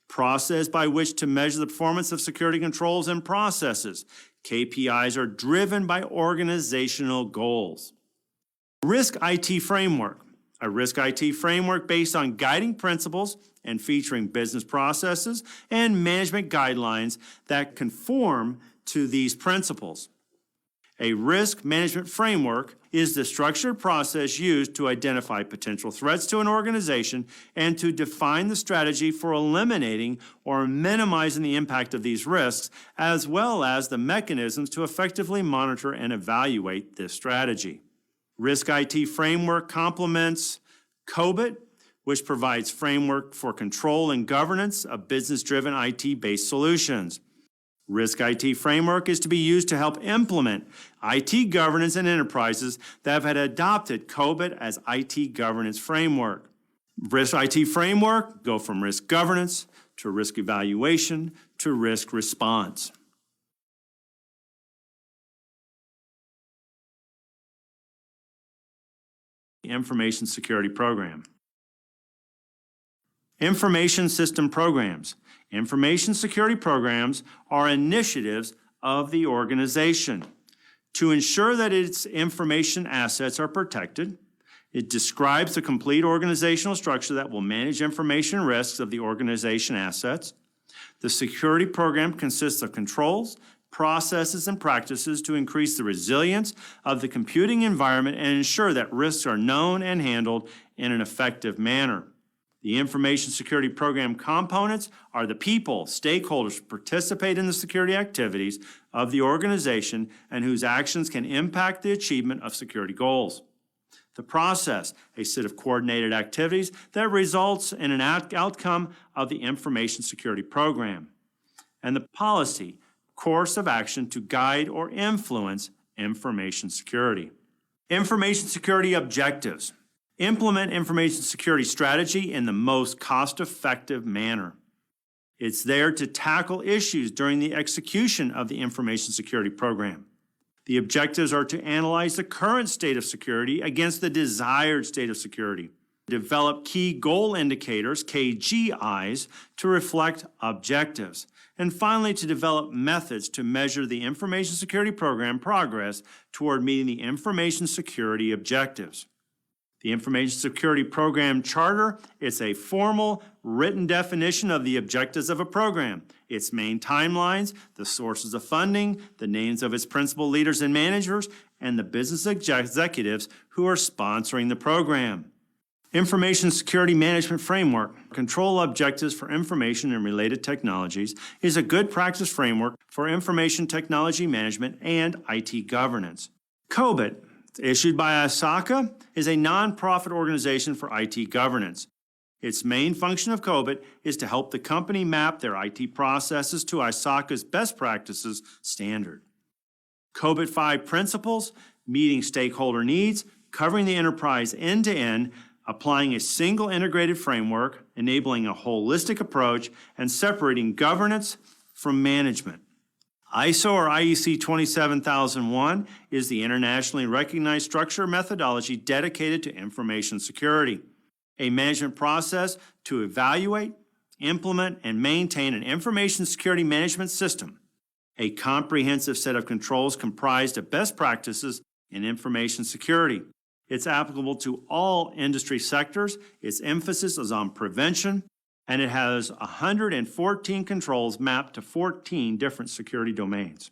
[SPEAKER 1] Process by which to measure the performance of security controls and processes. KPIs are driven by organizational goals. Risk IT framework. A risk IT framework based on guiding principles and featuring business processes and management guidelines that conform to these principles. A risk management framework is the structured process used to identify potential threats to an organization and to define the strategy for eliminating or minimizing the impact of these risks, as well as the mechanisms to effectively monitor and evaluate this strategy. Risk IT framework complements COBIT, which provides framework for control and governance of business-driven IT-based solutions. Risk IT framework is to be used to help implement IT governance in enterprises that have adopted COBIT as IT governance framework. Risk IT framework go from risk governance to risk evaluation to risk response. Information security program. Information system programs. Information security programs are initiatives of the organization to ensure that its information assets are protected. It describes the complete organizational structure that will manage information risks of the organization assets. The security program consists of controls, processes, and practices to increase the resilience of the computing environment and ensure that risks are known and handled in an effective manner. The information security program components are the people, stakeholders who participate in the security activities of the organization and whose actions can impact the achievement of security goals. The process, a set of coordinated activities that results in an outcome of the information security program. And the policy, course of action to guide or influence information security. Information security objectives. Implement information security strategy in the most cost-effective manner. It's there to tackle issues during the execution of the information security program. The objectives are to analyze the current state of security against the desired state of security. Develop key goal indicators, KGIs, to reflect objectives. And finally, to develop methods to measure the information security program progress toward meeting the information security objectives. The Information Security Program Charter is a formal, written definition of the objectives of a program, its main timelines, the sources of funding, the names of its principal leaders and managers, and the business executives who are sponsoring the program. Information Security Management Framework, Control Objectives for Information and Related Technologies, is a good practice framework for information technology management and IT governance. COBIT, issued by ISACA, is a nonprofit organization for IT governance. Its main function of COBIT is to help the company map their IT processes to ISACA's best practices standard. COBIT 5 principles, meeting stakeholder needs, covering the enterprise end-to-end, applying a single integrated framework, enabling a holistic approach, and separating governance from management. ISO or IEC 27001 is the internationally recognized structure methodology dedicated to information security, a management process to evaluate, implement, and maintain an information security management system, a comprehensive set of controls comprised of best practices in information security. It's applicable to all industry sectors. Its emphasis is on prevention, and it has 114 controls mapped to 14 different security domains.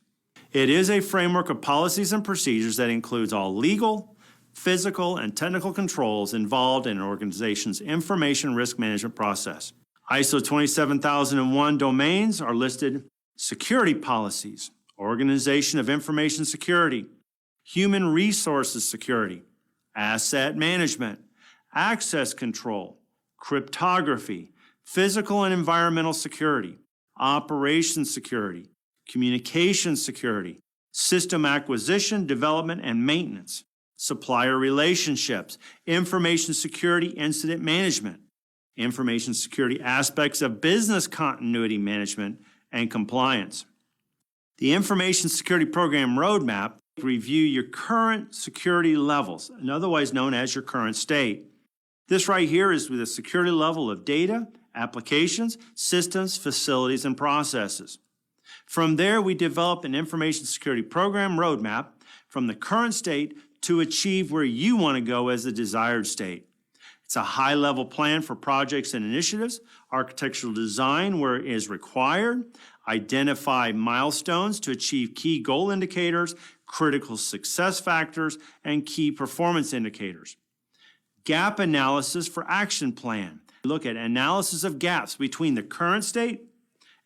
[SPEAKER 1] It is a framework of policies and procedures that includes all legal, physical, and technical controls involved in an organization's information risk management process. ISO 27001 domains are listed: security policies, organization of information security, human resources security, asset management, access control, cryptography, physical and environmental security, operations security, communication security, system acquisition, development, and maintenance, supplier relationships, information security incident management, information security aspects of business continuity management, and compliance. The Information Security Program Roadmap review your current security levels, and otherwise known as your current state. This right here is with the security level of data, applications, systems, facilities, and processes. From there, we develop an information security program roadmap from the current state to achieve where you want to go as the desired state. It's a high-level plan for projects and initiatives, architectural design where it is required, identify milestones to achieve key goal indicators, critical success factors, and key performance indicators. Gap analysis for action plan. Look at analysis of gaps between the current state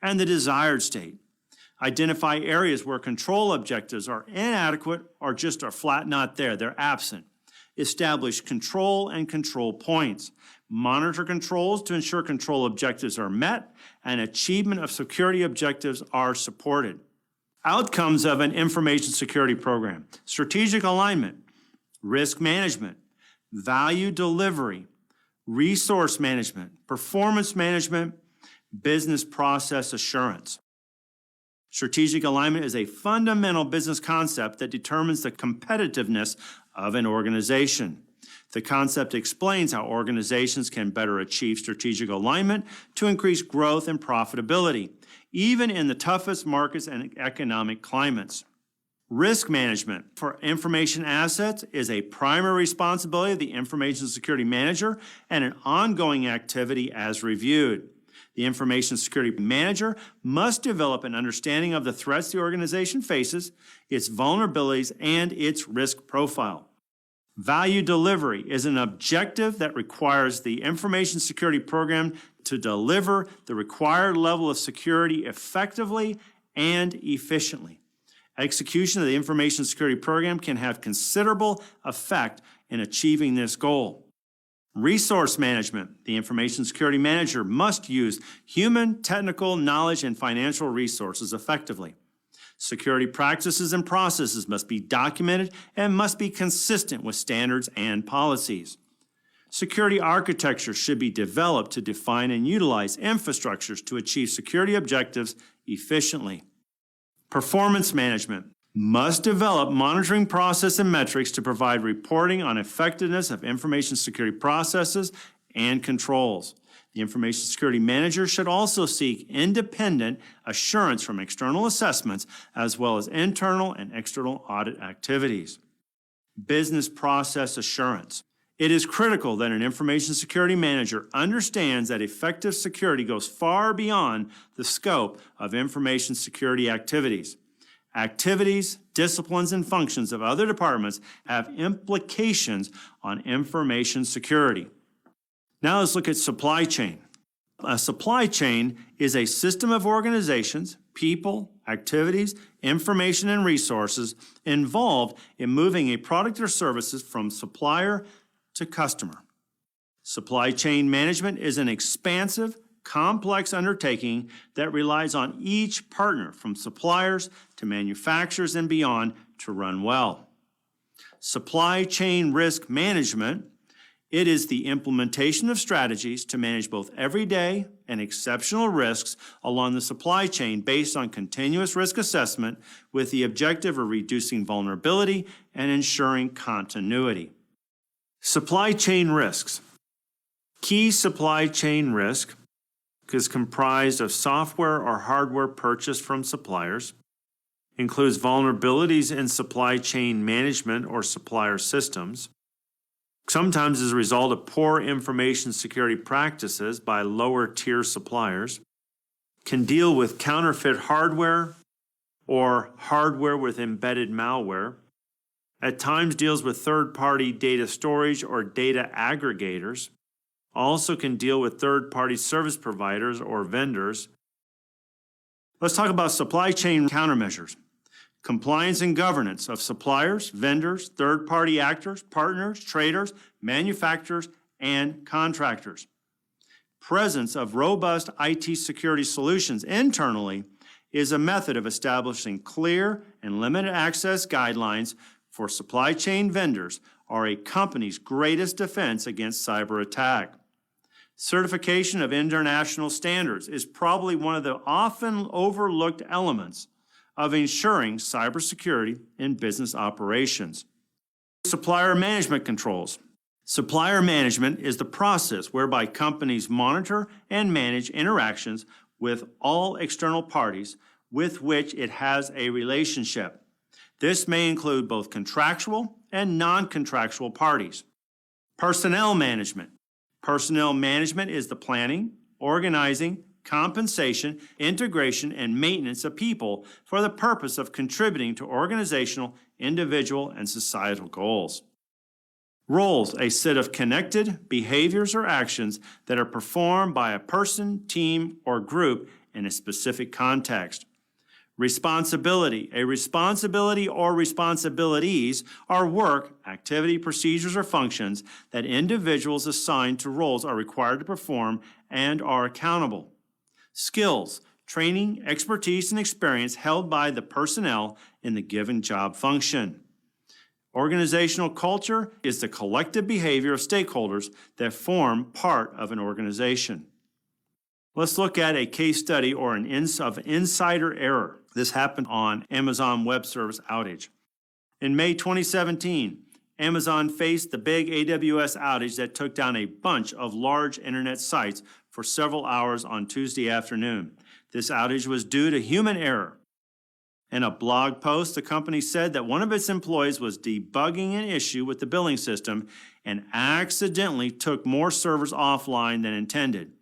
[SPEAKER 1] and the desired state. Identify areas where control objectives are inadequate or just are flat not there, they're absent. Establish control and control points. Monitor controls to ensure control objectives are met and achievement of security objectives are supported. Outcomes of an information security program: strategic alignment, risk management, value delivery, resource management, performance management, business process assurance. Strategic alignment is a fundamental business concept that determines the competitiveness of an organization. The concept explains how organizations can better achieve strategic alignment to increase growth and profitability, even in the toughest markets and economic climates. Risk management for information assets is a primary responsibility of the Information Security Manager and an ongoing activity as reviewed. The Information Security Manager must develop an understanding of the threats the organization faces, its vulnerabilities, and its risk profile. Value delivery is an objective that requires the information security program to deliver the required level of security effectively and efficiently. Execution of the information security program can have considerable effect in achieving this goal. Resource management. The Information Security Manager must use human, technical, knowledge, and financial resources effectively. Security practices and processes must be documented and must be consistent with standards and policies. Security architecture should be developed to define and utilize infrastructures to achieve security objectives efficiently. Performance management must develop monitoring process and metrics to provide reporting on effectiveness of information security processes and controls. The information security manager should also seek independent assurance from external assessments as well as internal and external audit activities. Business process assurance. It is critical that an information security manager understands that effective security goes far beyond the scope of information security activities. Activities, disciplines, and functions of other departments have implications on information security. Now let's look at supply chain. A supply chain is a system of organizations, people, activities, information, and resources involved in moving a product or services from supplier to customer. Supply chain management is an expansive, complex undertaking that relies on each partner from suppliers to manufacturers and beyond to run well. Supply chain risk management, it is the implementation of strategies to manage both everyday and exceptional risks along the supply chain based on continuous risk assessment with the objective of reducing vulnerability and ensuring continuity. Supply chain risks. Key supply chain risk is comprised of software or hardware purchased from suppliers, includes vulnerabilities in supply chain management or supplier systems, sometimes as a result of poor information security practices by lower tier suppliers, can deal with counterfeit hardware or hardware with embedded malware, at times deals with third-party data storage or data aggregators, also can deal with third-party service providers or vendors. Let's talk about supply chain countermeasures. Compliance and governance of suppliers, vendors, third-party actors, partners, traders, manufacturers, and contractors. Presence of robust IT security solutions internally is a method of establishing clear and limited access guidelines for supply chain vendors are a company's greatest defense against cyber attack. Certification of international standards is probably one of the often overlooked elements of ensuring cybersecurity in business operations. Supplier management controls. Supplier management is the process whereby companies monitor and manage interactions with all external parties with which it has a relationship. This may include both contractual and non-contractual parties. Personnel management. Personnel management is the planning, organizing, compensation, integration, and maintenance of people for the purpose of contributing to organizational, individual, and societal goals. Roles, a set of connected behaviors or actions that are performed by a person, team, or group in a specific context. Responsibility, a responsibility or responsibilities are work, activity, procedures, or functions that individuals assigned to roles are required to perform and are accountable. Skills, training, expertise, and experience held by the personnel in the given job function. Organizational culture is the collective behavior of stakeholders that form part of an organization. Let's look at a case study or an insider error. This happened on Amazon Web Service outage. In May 2017, Amazon faced the big AWS outage that took down a bunch of large internet sites for several hours on Tuesday afternoon. This outage was due to human error. In a blog post, the company said that one of its employees was debugging an issue with the billing system and accidentally took more servers offline than intended.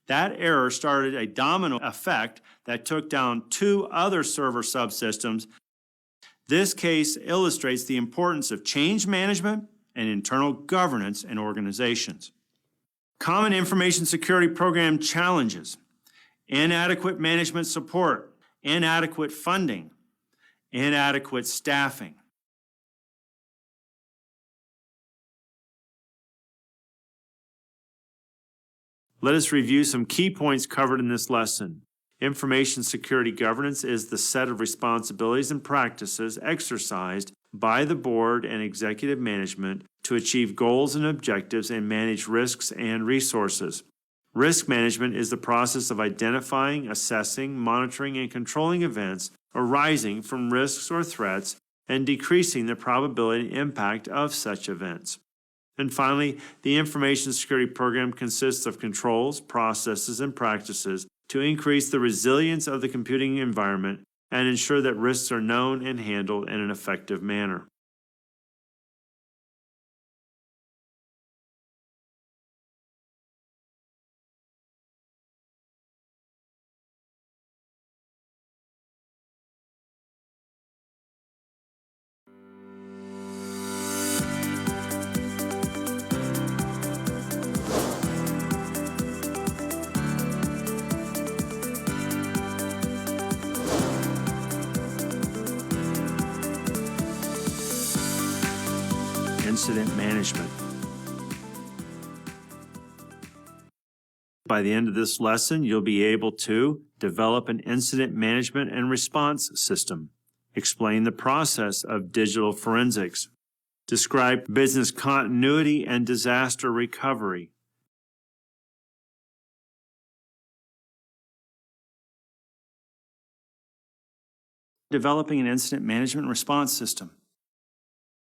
[SPEAKER 1] That error started a domino effect that took down 2 other server subsystems. This case illustrates the importance of change management and internal governance in organizations. Common information security program challenges: inadequate management support, inadequate funding, inadequate staffing. Let us review some key points covered in this lesson. Information security governance is the set of responsibilities and practices exercised by the board and executive management to achieve goals and objectives and manage risks and resources. Risk management is the process of identifying, assessing, monitoring, and controlling events arising from risks or threats and decreasing the probability and impact of such events. And finally, the information security program consists of controls, processes, and practices to increase the resilience of the computing environment and ensure that risks are known and handled in an effective manner. Incident management. By the end of this lesson, you'll be able to develop an incident management and response system, explain the process of digital forensics, describe business continuity and disaster recovery, developing an incident management and response system.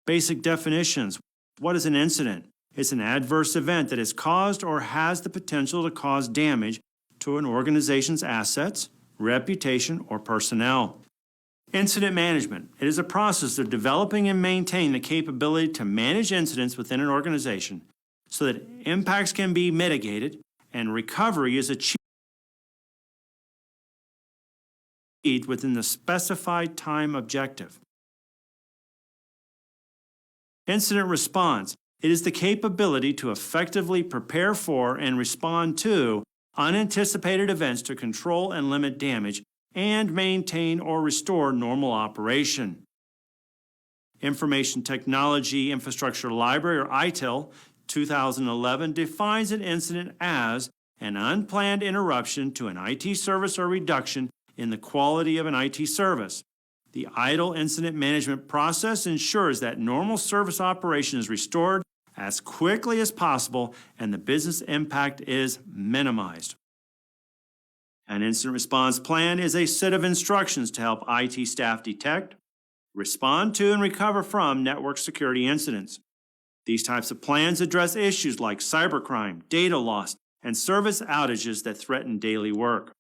[SPEAKER 1] Basic definitions. What is an incident? It's an adverse event that has caused or has the potential to cause damage to an organization's assets, reputation, or personnel. Incident management. It is a process of developing and maintaining the capability to manage incidents within an organization so that impacts can be mitigated and recovery is achieved within the specified time objective. Incident response. It is the capability to effectively prepare for and respond to unanticipated events to control and limit damage and maintain or restore normal operation. Information Technology Infrastructure Library, or ITIL, 2011 defines an incident as an unplanned interruption to an IT service or reduction in the quality of an IT service. The ITIL incident management process ensures that normal service operation is restored as quickly as possible and the business impact is minimized. An incident response plan is a set of instructions to help IT staff detect, respond to, and recover from network security incidents. These types of plans address issues like cybercrime, data loss, and service outages that threaten daily work.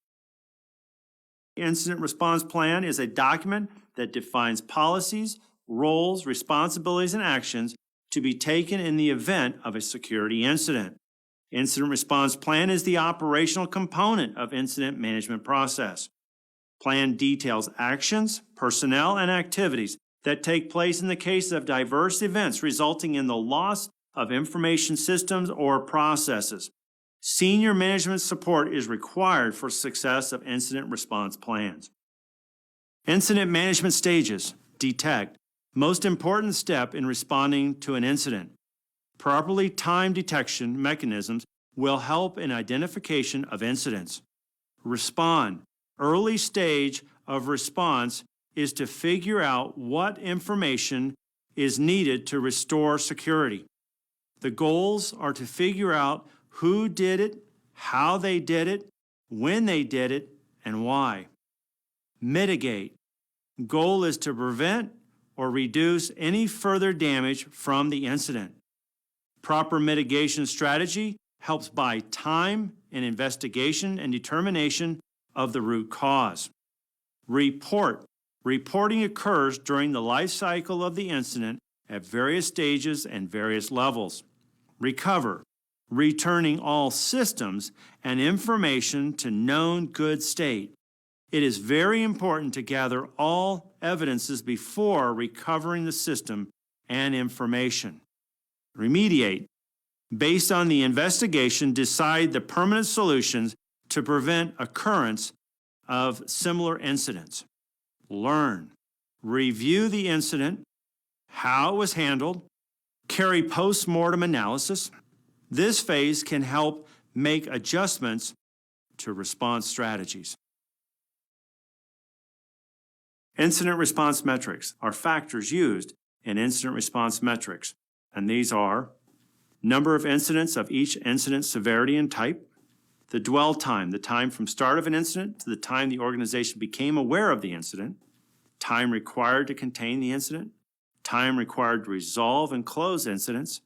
[SPEAKER 1] The incident response plan is a document that defines policies, roles, responsibilities, and actions to be taken in the event of a security incident. Incident response plan is the operational component of incident management process. Plan details actions, personnel, and activities that take place in the case of diverse events resulting in the loss of information systems or processes. Senior management support is required for success of incident response plans. Incident management stages. Detect. Most important step in responding to an incident. Properly timed detection mechanisms will help in identification of incidents. Respond. Early stage of response is to figure out what information is needed to restore security. The goals are to figure out who did it, how they did it, when they did it, and why. Mitigate. Goal is to prevent or reduce any further damage from the incident. Proper mitigation strategy helps buy time in investigation and determination of the root cause. Report. Reporting occurs during the life cycle of the incident at various stages and various levels. Recover. Returning all systems and information to known good state. It is very important to gather all evidences before recovering the system and information. Remediate. Based on the investigation, decide the permanent solutions to prevent occurrence of similar incidents. Learn. Review the incident, how it was handled, carry post-mortem analysis. This phase can help make adjustments to response strategies. Incident response metrics are factors used in incident response metrics, and these are number of incidents of each incident severity and type, the dwell time, the time from start of an incident to the time the organization became aware of the incident, time required to contain the incident, time required to resolve and close incidents,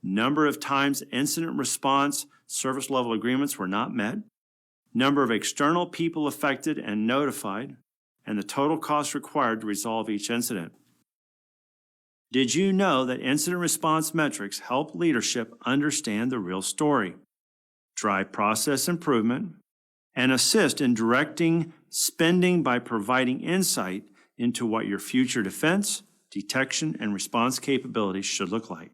[SPEAKER 1] number of times incident response service level agreements were not met, number of external people affected and notified, and the total cost required to resolve each incident. Did you know that incident response metrics help leadership understand the real story, drive process improvement, and assist in directing spending by providing insight into what your future defense, detection, and response capabilities should look like?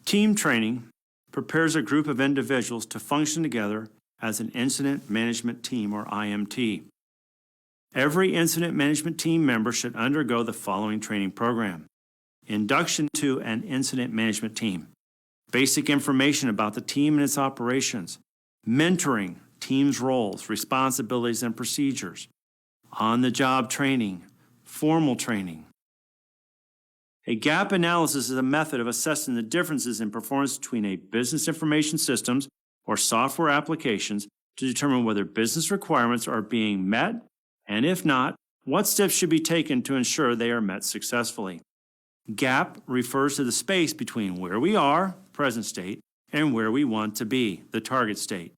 [SPEAKER 1] Team training prepares a group of individuals to function together as an incident management team, or IMT. Every incident management team member should undergo the following training program. Induction to an incident management team. Basic information about the team and its operations. Mentoring, team's roles, responsibilities, and procedures. On-the-job training. Formal training. A gap analysis is a method of assessing the differences in performance between a business information systems or software applications to determine whether business requirements are being met, and if not, what steps should be taken to ensure they are met successfully. Gap refers to the space between where we are, present state, and where we want to be, the target state.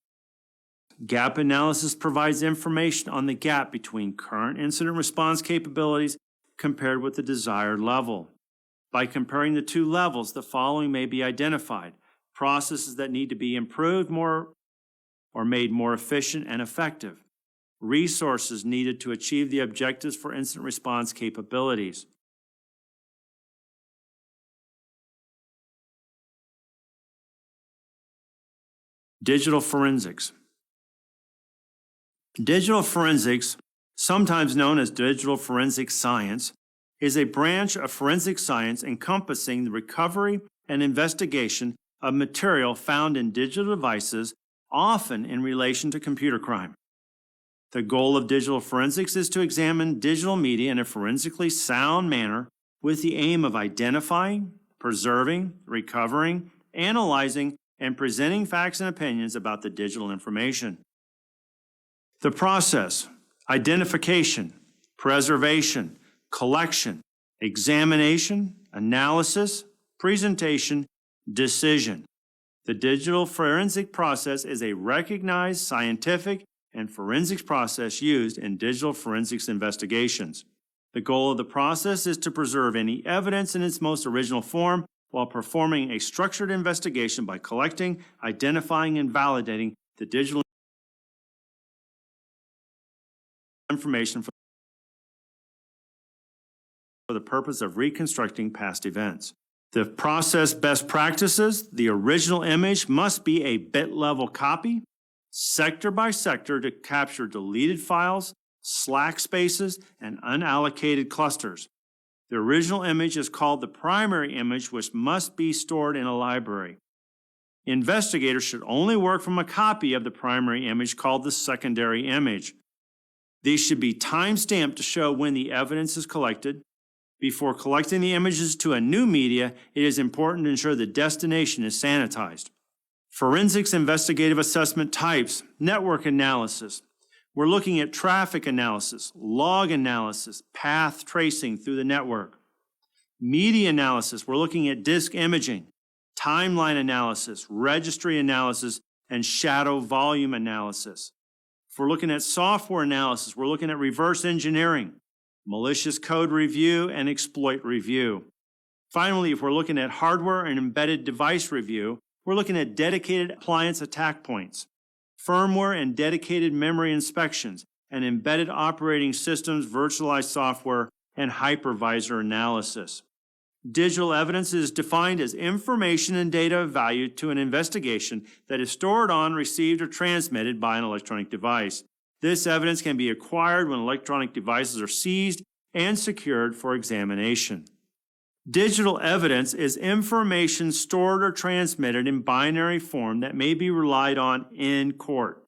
[SPEAKER 1] Gap analysis provides information on the gap between current incident response capabilities compared with the desired level. By comparing the two levels, the following may be identified: processes that need to be improved more or made more efficient and effective, resources needed to achieve the objectives for incident response capabilities. Digital forensics. Digital forensics, sometimes known as digital forensic science, is a branch of forensic science encompassing the recovery and investigation of material found in digital devices, often in relation to computer crime. The goal of digital forensics is to examine digital media in a forensically sound manner with the aim of identifying, preserving, recovering, analyzing, and presenting facts and opinions about the digital information. The process: identification, preservation, collection, examination, analysis, presentation, decision. The digital forensic process is a recognized scientific and forensics process used in digital forensics investigations. The goal of the process is to preserve any evidence in its most original form while performing a structured investigation by collecting, identifying, and validating the digital information for the purpose of reconstructing past events. The process best practices: the original image must be a bit-level copy, sector by sector, to capture deleted files, slack spaces, and unallocated clusters. The original image is called the primary image, which must be stored in a library. Investigators should only work from a copy of the primary image called the secondary image. These should be time-stamped to show when the evidence is collected. Before collecting the images to a new media, it is important to ensure the destination is sanitized. Forensics investigative assessment types: network analysis. We're looking at traffic analysis, log analysis, path tracing through the network. Media analysis: we're looking at disk imaging, timeline analysis, registry analysis, and shadow volume analysis. If we're looking at software analysis, we're looking at reverse engineering, malicious code review, and exploit review. Finally, if we're looking at hardware and embedded device review, we're looking at dedicated appliance attack points, firmware and dedicated memory inspections, and embedded operating systems, virtualized software, and hypervisor analysis. Digital evidence is defined as information and data of value to an investigation that is stored on, received, or transmitted by an electronic device. This evidence can be acquired when electronic devices are seized and secured for examination. Digital evidence is information stored or transmitted in binary form that may be relied on in court.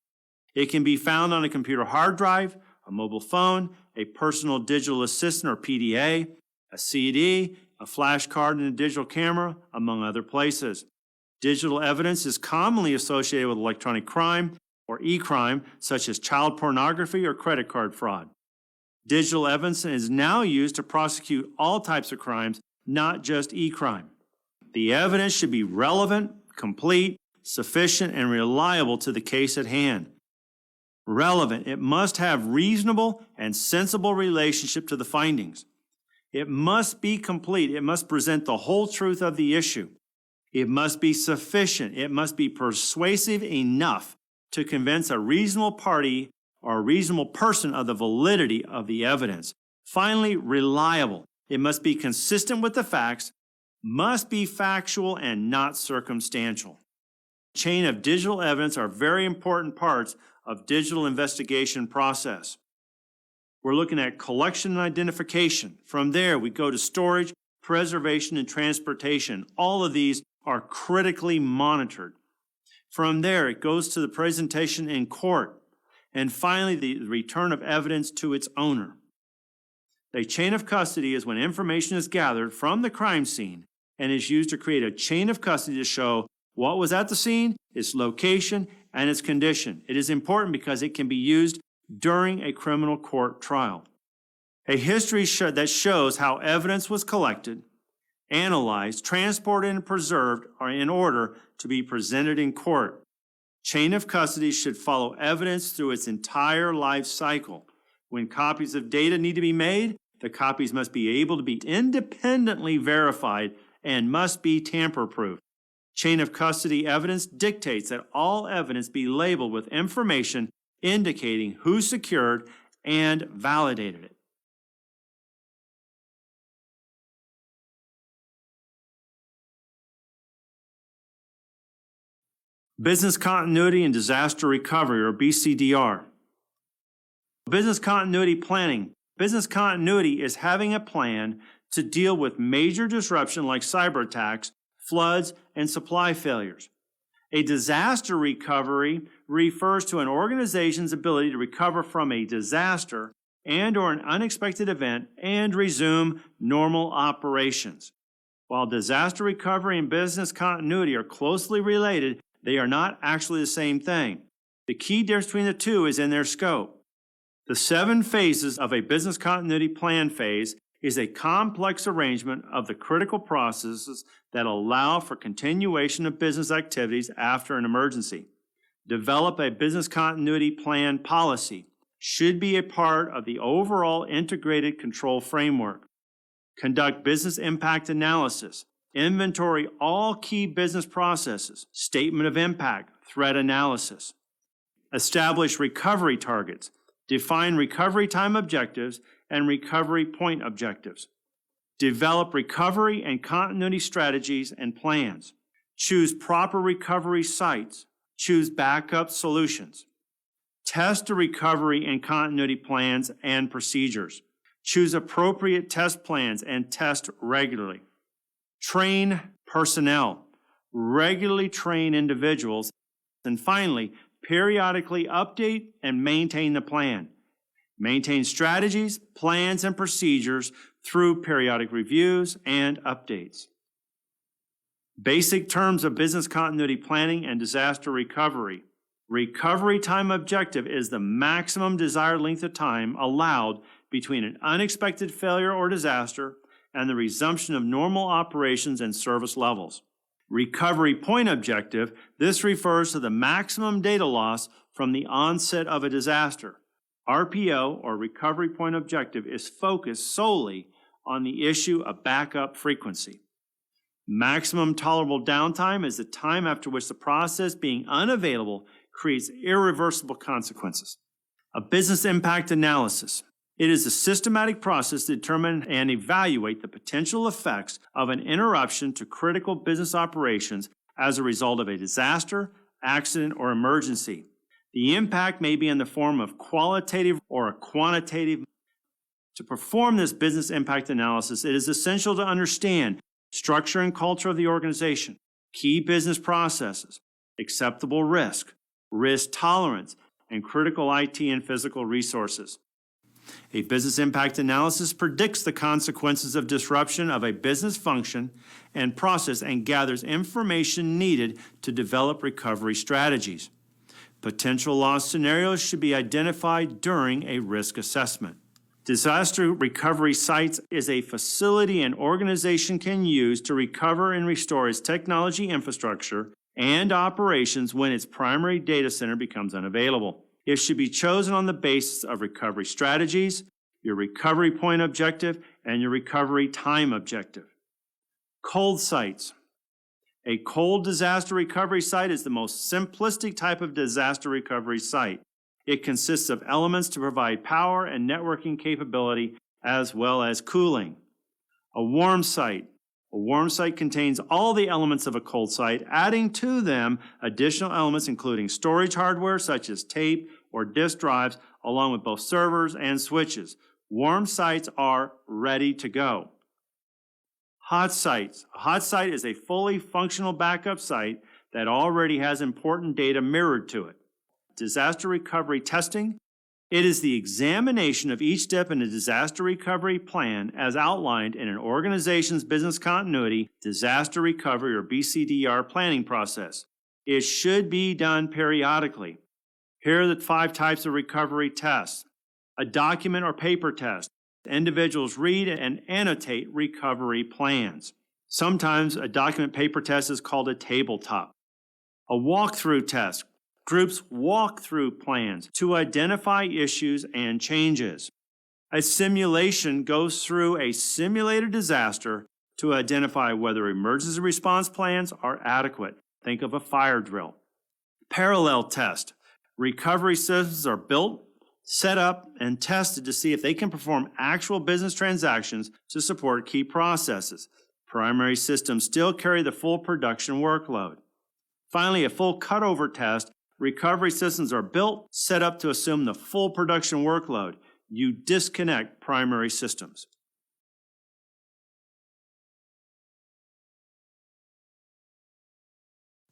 [SPEAKER 1] It can be found on a computer hard drive, a mobile phone, a personal digital assistant or PDA, a CD, a flash card, and a digital camera, among other places. Digital evidence is commonly associated with electronic crime or e-crime, such as child pornography or credit card fraud. Digital evidence is now used to prosecute all types of crimes, not just e-crime. The evidence should be relevant, complete, sufficient, and reliable to the case at hand. Relevant, it must have reasonable and sensible relationship to the findings. It must be complete. It must present the whole truth of the issue. It must be sufficient. It must be persuasive enough to convince a reasonable party or a reasonable person of the validity of the evidence. Finally, reliable. It must be consistent with the facts, must be factual and not circumstantial. Chain of digital evidence are very important parts of digital investigation process. We're looking at collection and identification. From there, we go to storage, preservation, and transportation. All of these are critically monitored. From there, it goes to the presentation in court. And finally, the return of evidence to its owner. A chain of custody is when information is gathered from the crime scene and is used to create a chain of custody to show what was at the scene, its location, and its condition. It is important because it can be used during a criminal court trial. A history that shows how evidence was collected, analyzed, transported, and preserved are in order to be presented in court. Chain of custody should follow evidence through its entire life cycle. When copies of data need to be made, the copies must be able to be independently verified and must be tamper-proof. Chain of custody evidence dictates that all evidence be labeled with information indicating who secured and validated it. Business continuity and disaster recovery, or BCDR. Business continuity planning. Business continuity is having a plan to deal with major disruption like cyberattacks, floods, and supply failures. A disaster recovery refers to an organization's ability to recover from a disaster and or an unexpected event and resume normal operations. While disaster recovery and business continuity are closely related, they are not actually the same thing. The key difference between the two is in their scope. The 7 phases of a business continuity plan phase is a complex arrangement of the critical processes that allow for continuation of business activities after an emergency. Develop a business continuity plan policy. Should be a part of the overall integrated control framework. Conduct business impact analysis. Inventory all key business processes. Statement of impact. Threat analysis. Establish recovery targets. Define recovery time objectives and recovery point objectives. Develop recovery and continuity strategies and plans. Choose proper recovery sites. Choose backup solutions. Test the recovery and continuity plans and procedures. Choose appropriate test plans and test regularly. Train personnel. Regularly train individuals. And finally, periodically update and maintain the plan. Maintain strategies, plans, and procedures through periodic reviews and updates. Basic terms of business continuity planning and disaster recovery. Recovery time objective is the maximum desired length of time allowed between an unexpected failure or disaster and the resumption of normal operations and service levels. Recovery point objective, this refers to the maximum data loss from the onset of a disaster. RPO, or recovery point objective, is focused solely on the issue of backup frequency. Maximum tolerable downtime is the time after which the process being unavailable creates irreversible consequences. A business impact analysis. It is a systematic process to determine and evaluate the potential effects of an interruption to critical business operations as a result of a disaster, accident, or emergency. The impact may be in the form of qualitative or a quantitative. To perform this business impact analysis, it is essential to understand structure and culture of the organization, key business processes, acceptable risk, risk tolerance, and critical IT and physical resources. A business impact analysis predicts the consequences of disruption of a business function and process and gathers information needed to develop recovery strategies. Potential loss scenarios should be identified during a risk assessment. Disaster recovery sites is a facility an organization can use to recover and restore its technology infrastructure and operations when its primary data center becomes unavailable. It should be chosen on the basis of recovery strategies, your recovery point objective, and your recovery time objective. Cold sites. A cold disaster recovery site is the most simplistic type of disaster recovery site. It consists of elements to provide power and networking capability as well as cooling. A warm site. A warm site contains all the elements of a cold site, adding to them additional elements including storage hardware such as tape or disk drives, along with both servers and switches. Warm sites are ready to go. Hot sites. A hot site is a fully functional backup site that already has important data mirrored to it. Disaster recovery testing. It is the examination of each step in a disaster recovery plan as outlined in an organization's business continuity disaster recovery or BCDR planning process. It should be done periodically. Here are the 5 types of recovery tests. A document or paper test. Individuals read and annotate recovery plans. Sometimes a document paper test is called a tabletop. A walkthrough test. Groups walk through plans to identify issues and changes. A simulation goes through a simulated disaster to identify whether emergency response plans are adequate. Think of a fire drill. Parallel test. Recovery systems are built, set up, and tested to see if they can perform actual business transactions to support key processes. Primary systems still carry the full production workload. Finally, a full cutover test. Recovery systems are built, set up to assume the full production workload. You disconnect primary systems.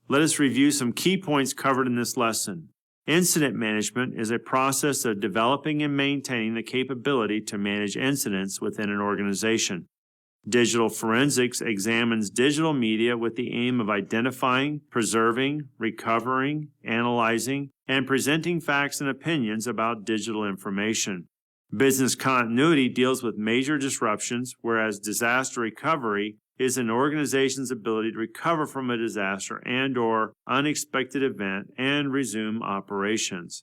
[SPEAKER 1] Let us review some key points covered in this lesson. Incident management is a process of developing and maintaining the capability to manage incidents within an organization. Digital forensics examines digital media with the aim of identifying, preserving, recovering, analyzing, and presenting facts and opinions about digital information. Business continuity deals with major disruptions, whereas disaster recovery is an organization's ability to recover from a disaster and/or unexpected event and resume operations.